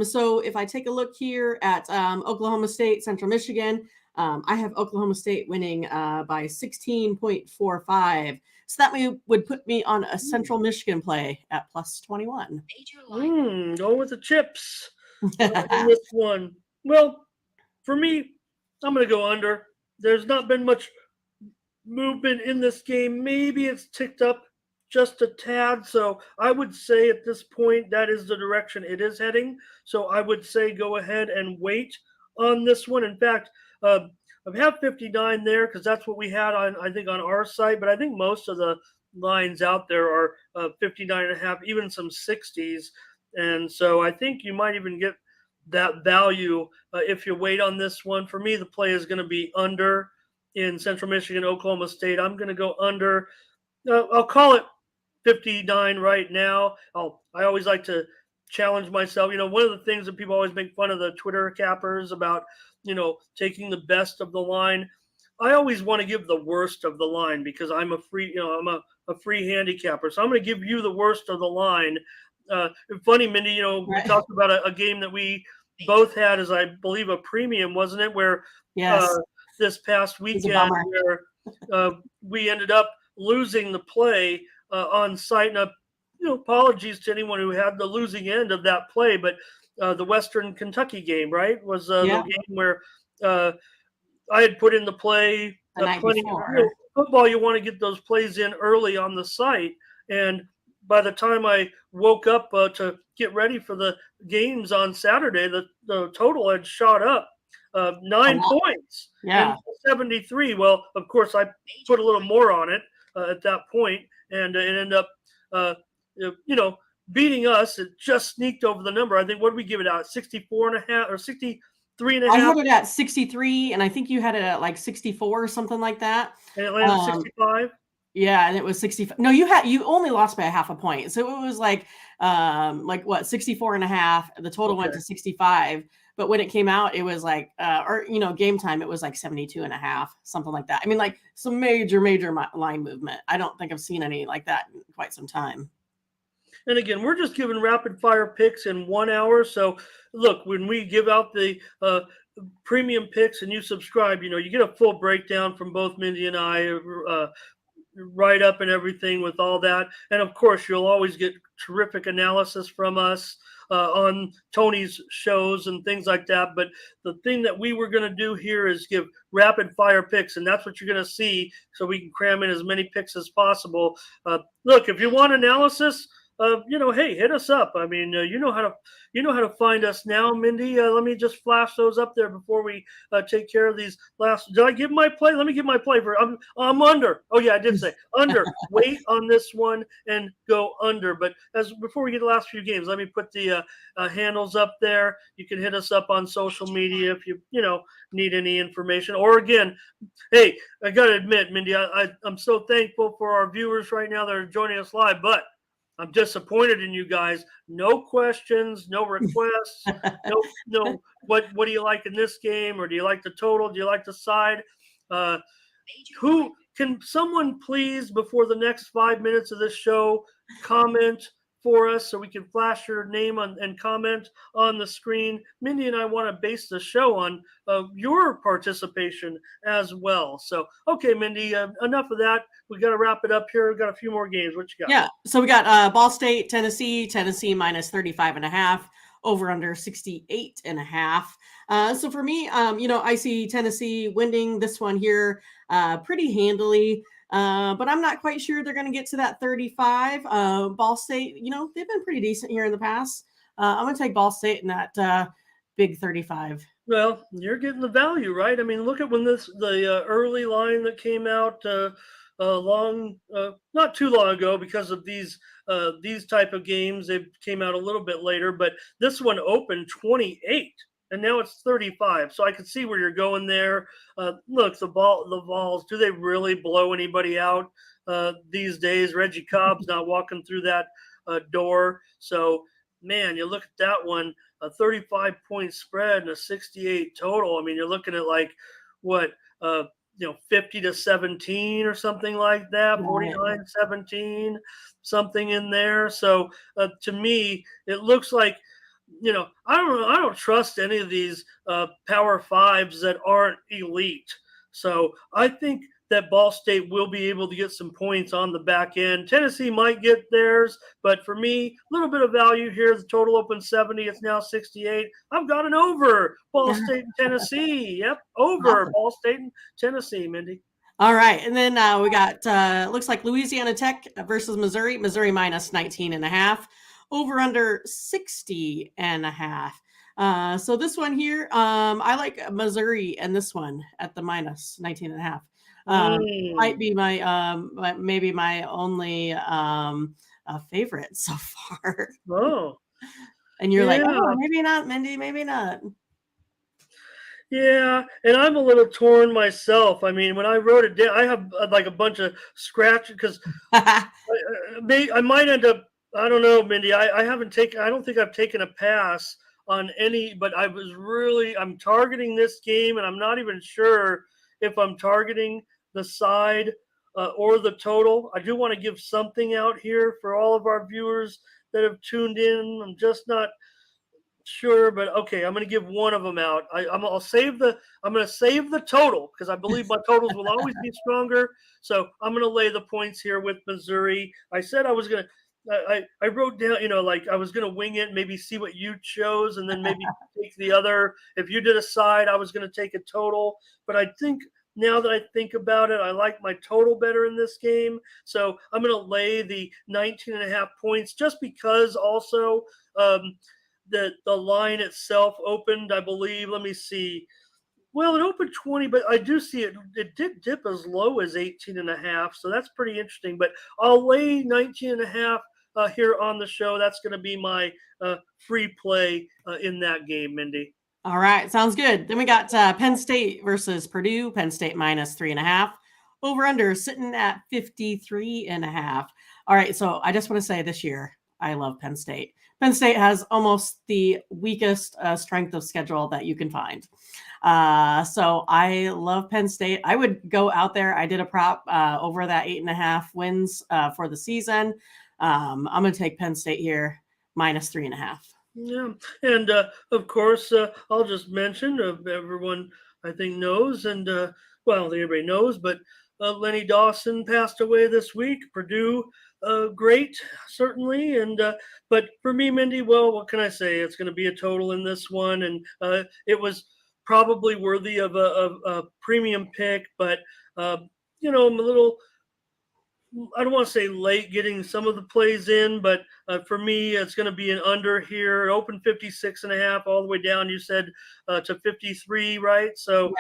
So if I take a look here at Oklahoma State, Central Michigan, I have Oklahoma State winning by 16.45. So that would put me on a Central Michigan play at plus 21. Go with the chips in this one. Well, for me, I'm going to go under. There's not been much movement in this game. Maybe it's ticked up just a tad. So I would say at this point, that is the direction it is heading. So I would say go ahead and wait on this one. In fact, I have 59 there because that's what we had on our site. But I think most of the lines out there are 59.5, even some 60s. And so I think you might even get that value if you wait on this one. For me, the play is going to be under in Central Michigan, Oklahoma State. I'm going to go under. I'll call it 59 right now. I always like to challenge myself. One of the things that people always make fun of the Twitter cappers about, taking the best of the line. I always want to give the worst of the line because I'm a free handicapper. So I'm going to give you the worst of the line. Funny, Mindy, we talked about a game that we both had as I believe a premium, wasn't it? Where this past weekend where we ended up losing the play on site. And apologies to anyone who had the losing end of that play, but the Western Kentucky game, right, was the game where I had put in the play. Plenty football, you want to get those plays in early on the site, and by the time I woke up to get ready for the games on Saturday, the total had shot up 9 points Yeah. and 73. Well, of course, I put a little more on it at that point, and it ended up, beating us. It just sneaked over the number. I think, what did we give it out? 64 and a half or 63 and a I half? had it at 63, and I think you had it at like 64 or something like that. And it landed 65. Yeah, and it was 65. No, you only lost by a half a point. So it was like what, 64 and a half. The total went to 65. But when it came out, it was like, game time, it was like 72 and a half, something like that. I mean, like some major line movement. I don't think I've seen any like that in quite some time. And again, we're just giving rapid fire picks in 1 hour. So look, when we give out the premium picks and you subscribe, you get a full breakdown from both Mindy and I, write up and everything with all that. And of course, you'll always get terrific analysis from us on Tony's shows and things like that. But the thing that we were going to do here is give rapid fire picks, and that's what you're going to see, so we can cram in as many picks as possible. Look, if you want analysis, hey, hit us up. I mean, you know how to find us now, Mindy. Let me just flash those up there before we take care of these last. Did I give my play? Let me give my play for. I'm under. Oh yeah, I did say under. Wait on this one and go under. But before we get the last few games, let me put the handles up there. You can hit us up on social media if you need any information. Or again, hey, I gotta admit, Mindy, I'm so thankful for our viewers right now that are joining us live, but I'm disappointed in you guys. No questions, no requests, no. What do you like in this game, or do you like the total? Do you like the side? Who can someone please, before the next 5 minutes of this show, comment for us so we can flash your name and comment on the screen? Mindy and I want to base the show on your participation as well. So, okay, Mindy, enough of that. We got to wrap it up here. We've got a few more games. What you got? Yeah. So we got Ball State, Tennessee minus 35 and a half, over under 68 and a half. So for me, I see Tennessee winning this one here pretty handily. But I'm not quite sure they're going to get to that 35. Ball State, they've been pretty decent here in the past. I'm going to take Ball State in that big 35. Well, you're getting the value, right? I mean, look at when the early line that came out not too long ago, because of these type of games. They came out a little bit later, but this one opened 28. And now it's 35. So I can see where you're going there. Look, the balls, do they really blow anybody out these days? Reggie Cobb's not walking through that door. So, man, you look at that one, a 35-point spread and a 68 total. I mean, you're looking at like, what, 50-17 or something like that, 49-17, something in there. So to me, it looks like, I don't trust any of these Power Fives that aren't elite. So I think that Ball State will be able to get some points on the back end. Tennessee might get theirs, but for me, a little bit of value here. The total opened 70. It's now 68. I've got an over Ball State and Tennessee. Yep, over Ball State and Tennessee, Mindy. All right. And then we got, looks like Louisiana Tech versus Missouri. Missouri minus 19 and a half. Over under 60 and a half. So this one here, I like Missouri and this one at the minus 19 and a half. Might be maybe my only favorite so far. Oh. And you're like, oh, maybe not, Mindy, maybe not. Yeah, and I'm a little torn myself. I mean, when I wrote it down, I have like a bunch of scratches because I might end up. I don't know, Mindy. I don't think I've taken a pass on any, but I'm targeting this game, and I'm not even sure if I'm targeting the side or the total. I do want to give something out here for all of our viewers that have tuned in. I'm just not sure, but okay, I'm going to give one of them out. I'm going to save the total because I believe my totals will always be stronger. So I'm going to lay the points here with Missouri. I said I was going to. I wrote down, like I was going to wing it, maybe see what you chose, and then maybe take the other. If you did a side, I was going to take a total. But I think now that I think about it, I like my total better in this game. So I'm going to lay the 19 and a half points just because also the line itself opened, I believe. Let me see. Well, it opened 20, but I do see it. It did dip as low as 18.5, so that's pretty interesting. But I'll lay 19.5 here on the show. That's going to be my free play in that game, Mindy. All right, sounds good. Then we got Penn State versus Purdue. Penn State minus 3.5. Over under sitting at 53.5. All right, so I just want to say this year, I love Penn State. Penn State has almost the weakest strength of schedule that you can find. So I love Penn State. I would go out there. I did a prop over that 8.5 wins for the season. I'm going to take Penn State here minus 3.5. Yeah, and of course, I'll just mention everyone I think knows, and well, everybody knows, but Lenny Dawson passed away this week. Purdue, great, certainly, and but for me, Mindy, well, what can I say? It's going to be a total in this one, and it was probably worthy of a premium pick, but I'm a little. I don't want to say late getting some of the plays in, but for me, it's going to be an under here. It opened 56.5 all the way down. You said to 53, right? So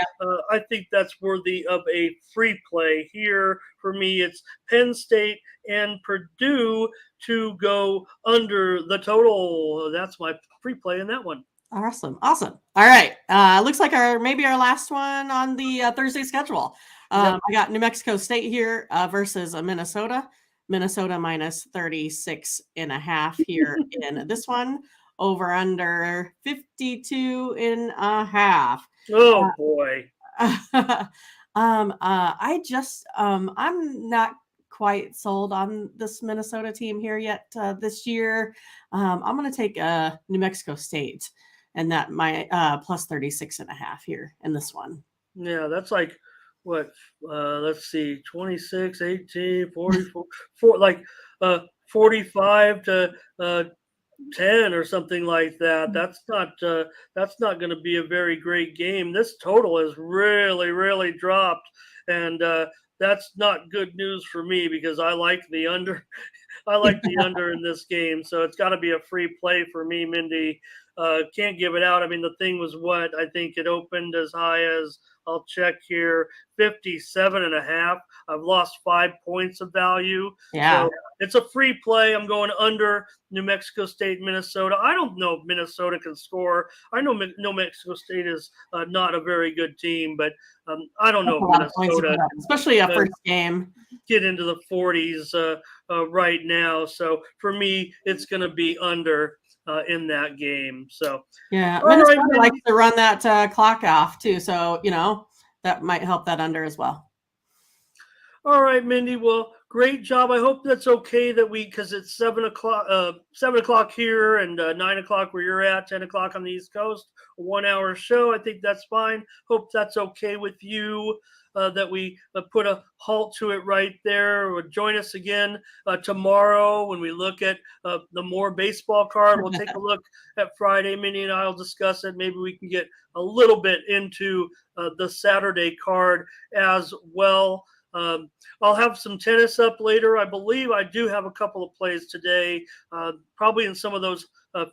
I think that's worthy of a free play here. For me, it's Penn State and Purdue to go under the total. That's my free play in that one. Awesome. All right. Looks like maybe our last one on the Thursday schedule. I got New Mexico State here versus Minnesota. Minnesota minus 36.5 here in this one. Over under 52.5. Oh boy. I'm not quite sold on this Minnesota team here yet this year. I'm going to take New Mexico State and that my plus 36.5 here in this one. Yeah, that's like what let's see, 26, 18, 44 like 45 to 10 or something like that. That's not going to be a very great game. This total has really dropped, and that's not good news for me because I like the under. I like the under in this game, so it's got to be a free play for me, Mindy. Can't give it out. I mean, the thing was what I think it opened as high as, I'll check here, 57.5. I've lost 5 points of value. Yeah. So it's a free play. I'm going under New Mexico State, Minnesota. I don't know if Minnesota can score. I know New Mexico State is not a very good team, but I don't know if Minnesota, especially a first game, get into the 40s right now. So for me, it's going to be under in that game. So yeah, Minnesota likes to run that clock off too. So that might help that under as well. All right, Mindy. Well, great job. I hope that's okay that because it's 7 o'clock here and 9 o'clock where you're at, 10 o'clock on the East Coast, a 1 hour show. I think that's fine. Hope that's okay with you. That we put a halt to it right there. Join us again tomorrow when we look at the more baseball card. We'll take a look at Friday. Minnie and I will discuss it. Maybe we can get a little bit into the Saturday card as well. I'll have some tennis up later. I believe I do have a couple of plays today, probably in some of those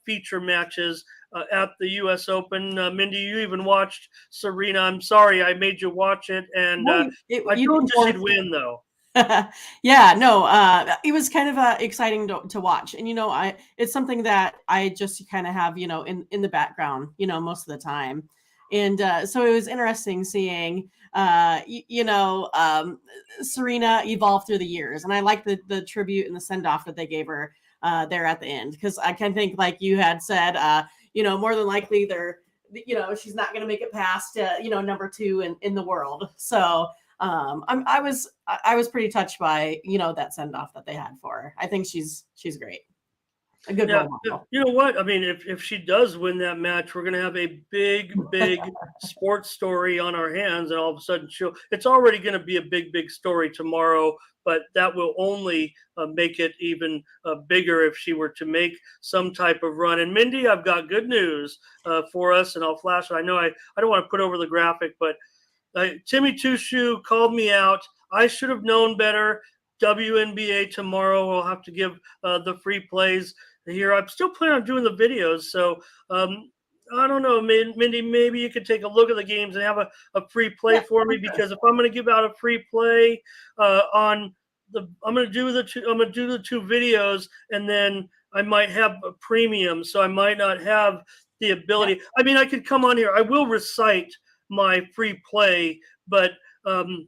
feature matches at the U.S. Open. Mindy, you even watched Serena. I'm sorry I made you watch it, and I told you she'd win, though. Yeah, no, it was kind of exciting to watch, and it's something that I just kind of have in the background most of the time, and so it was interesting seeing Serena evolve through the years, and I like the tribute and the send off that they gave her there at the end, because I can think, like you had said, more than likely she's not going to make it past number 2 in the world. So I was pretty touched by that send off that they had for her. I think she's great. A good role model. You know what? I mean, if she does win that match, we're going to have a big sports story on our hands, and all of a sudden it's already going to be a big story tomorrow, but that will only make it even bigger if she were to make some type of run. And Mindy, I've got good news for us, and I'll flash it. I know I don't want to put over the graphic, but Timmy Tushu called me out. I should have known better. WNBA tomorrow. We'll have to give the free plays here. I'm still planning on doing the videos, so I don't know, Mindy, maybe you could take a look at the games and have a free play for me, because if I'm going to give out a free play on I'm going to do the two videos, and then I might have a premium, so I might not have the ability. Yeah. I mean, I could come on here. I will recite my free play, but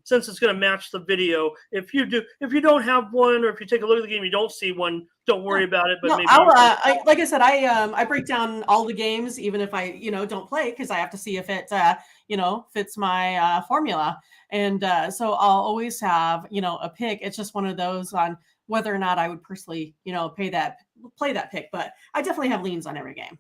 since it's going to match the video, if you don't have one, or if you take a look at the game, you don't see one, don't worry about it. But No, maybe like I said, I break down all the games, even if I don't play, because I have to see if it fits my formula, and so I'll always have a pick. It's just one of those on whether or not I would personally play that pick, but I definitely have leans on every game.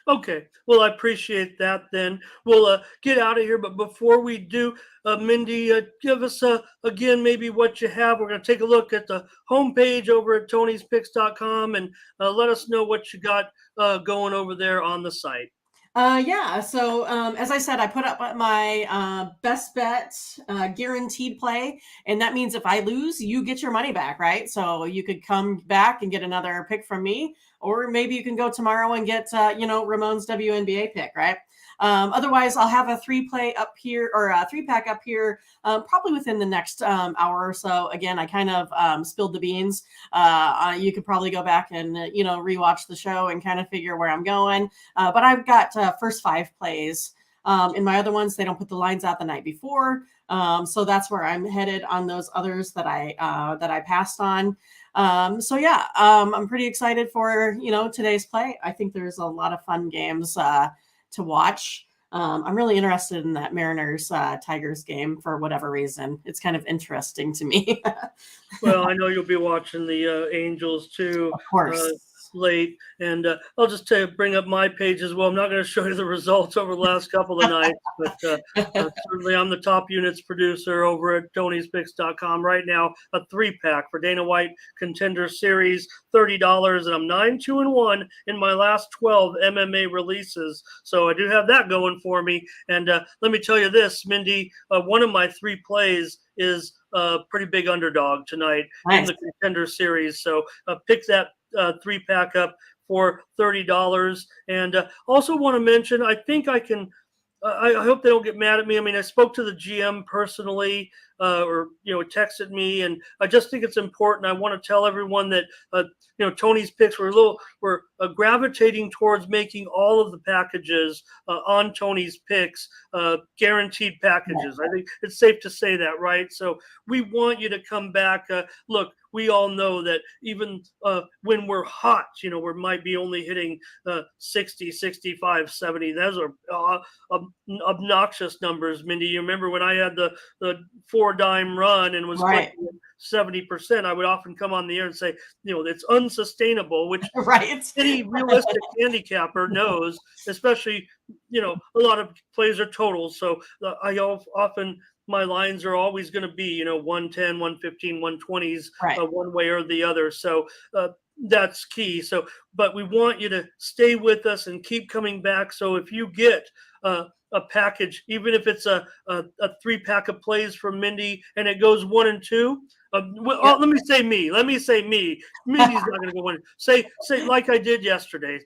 Okay. Well, I appreciate that. Then we'll get out of here. But before we do, Mindy, give us again maybe what you have. We're going to take a look at the homepage over at tonyspicks.com, and let us know what you got going over there on the site. Yeah. So as I said, I put up my best bet guaranteed play, and that means if I lose, you get your money back, right? So you could come back and get another pick from me, or maybe you can go tomorrow and get Ramon's WNBA pick, right? Otherwise, I'll have a 3-play up here, or a 3-pack up here, probably within the next hour or so. Again, I kind of spilled the beans. You could probably go back and rewatch the show and kind of figure where I'm going. But I've got first 5 plays. In my other ones, they don't put the lines out the night before, so that's where I'm headed on those others that I passed on. So yeah, I'm pretty excited for today's play. I think there's a lot of fun games to watch. I'm really interested in that Mariners Tigers game for whatever reason. It's kind of interesting to me. Well, I know you'll be watching the Angels too. Of course. Late, and I'll just bring up my page as well. I'm not going to show you the results over the last couple of nights, but certainly I'm the top units producer over at Tony'sPicks.com right now. A 3-pack for Dana White Contender Series, $30, and I'm 9-2-1 in my last 12 MMA releases. So I do have that going for me. And let me tell you this, Mindy, one of my 3 plays is a pretty big underdog tonight in the Contender Series. So pick that 3-pack up for $30. And also want to mention, I think I can. I hope they don't get mad at me. I mean, I spoke to the GM personally, or texted me, and I just think it's important. I want to tell everyone that Tony's Picks, we're gravitating towards making all of the packages on Tony's Picks guaranteed packages. I think it's safe to say that, right? So we want you to come back. Look, we all know that even when we're hot, we might be only hitting 60, 65, 70. Those are obnoxious numbers, Mindy. You remember when I had the 4-dime run and was right. 70%, I would often come on the air and say, it's unsustainable, which right. any realistic handicapper knows, especially, a lot of plays are totals. So I often, my lines are always going to be, 110, 115, 120s, right. One way or the other. So that's key. So, but we want you to stay with us and keep coming back. So if you get a package, even if it's a 3-pack of plays from Mindy and it goes 1 and 2. Let me say me. Mindy's not going to go 1. Say like I did yesterday.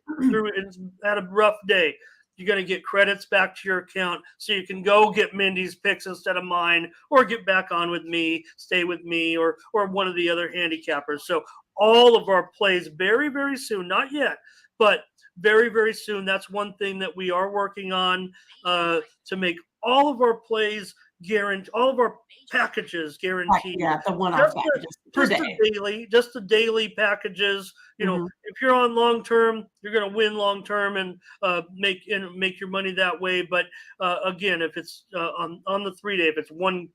Had a rough day. You're going to get credits back to your account, so you can go get Mindy's picks instead of mine, or get back on with me, stay with me, or one of the other handicappers. So all of our plays very, very soon. Not yet, but very, very soon. That's one thing that we are working on to make all of our plays guaranteed, all of our packages guaranteed. Yeah, the one-off packages per day. Just the daily packages. If you're on long term, you're going to win long term and make your money that way. But again, if it's on the 3-day, if it's one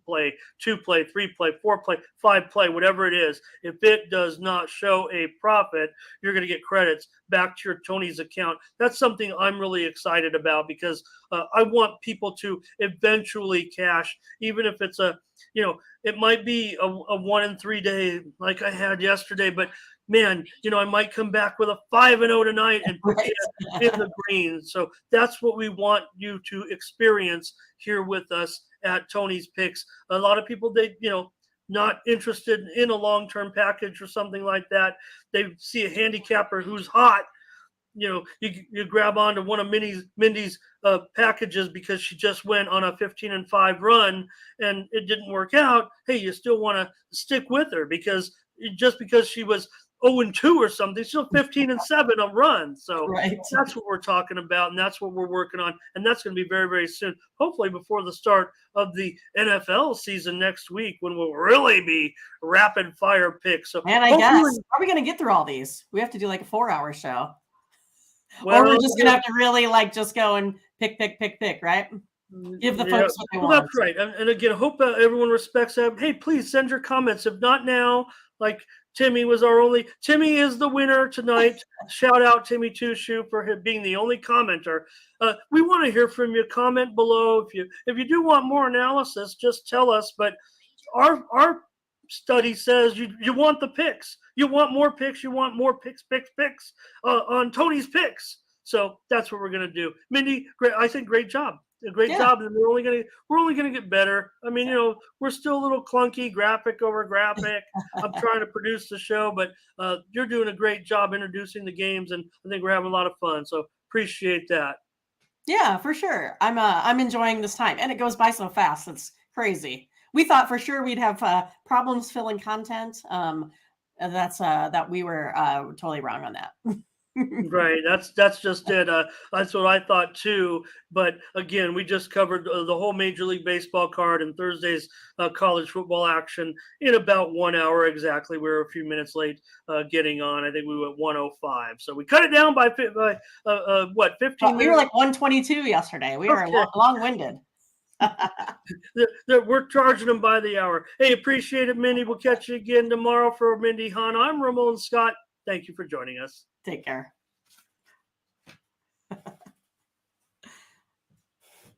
play, 2 play, 3 play, 4 play, 5 play, whatever it is, if it does not show a profit, you're going to get credits back to your Tony's account. That's something I'm really excited about, because I want people to eventually cash, even if it's it might be a 1 and 3 day like I had yesterday, but man, I might come back with a 5-0 tonight and put in the green. So that's what we want you to experience here with us at Tony's Picks. A lot of people, they not interested in a long-term package or something like that. They see a handicapper who's hot, you grab onto one of Mindy's packages because she just went on a 15-5 run and it didn't work out. Hey, you still want to stick with her because just because she was 0-2 or something, still 15-7 a run. So Right. that's what we're talking about, and that's what we're working on, and that's going to be very, very soon. Hopefully before the start of the NFL season next week, when we'll really be rapid fire picks. So, and I guess, are we going to get through all these? We have to do like a 4-hour show, or we're just going to have to really like just go and pick, right? Give the folks what they want. That's right. And again, I hope everyone respects that. Hey, please send your comments. If not now, like Timmy was Timmy is the winner tonight. Shout out Timmy Tushu for being the only commenter. We want to hear from you. Comment below. If you do want more analysis, just tell us. But our study says you want the picks. You want more picks. You want more picks on Tony's picks. So that's what we're going to do. Mindy, great job. A great job, and we're only gonna get better. I mean, we're still a little clunky, graphic over graphic. I'm trying to produce the show, but you're doing a great job introducing the games, and I think we're having a lot of fun. So appreciate that. Yeah, for sure. I'm enjoying this time, and it goes by so fast. It's crazy. We thought for sure we'd have problems filling content. That we were totally wrong on that. Right, that's just it. That's what I thought too. But again, we just covered the whole Major League Baseball card and Thursday's college football action in about 1 hour exactly. We were a few minutes late getting on. I think we went 1:05, so we cut it down by 15 minutes? We were like 1:22 yesterday. We were long-winded. We're charging them by the hour. Hey, appreciate it, Mindy. We'll catch you again tomorrow for Mindy Hahn. I'm Ramon Scott. Thank you for joining us. Take care.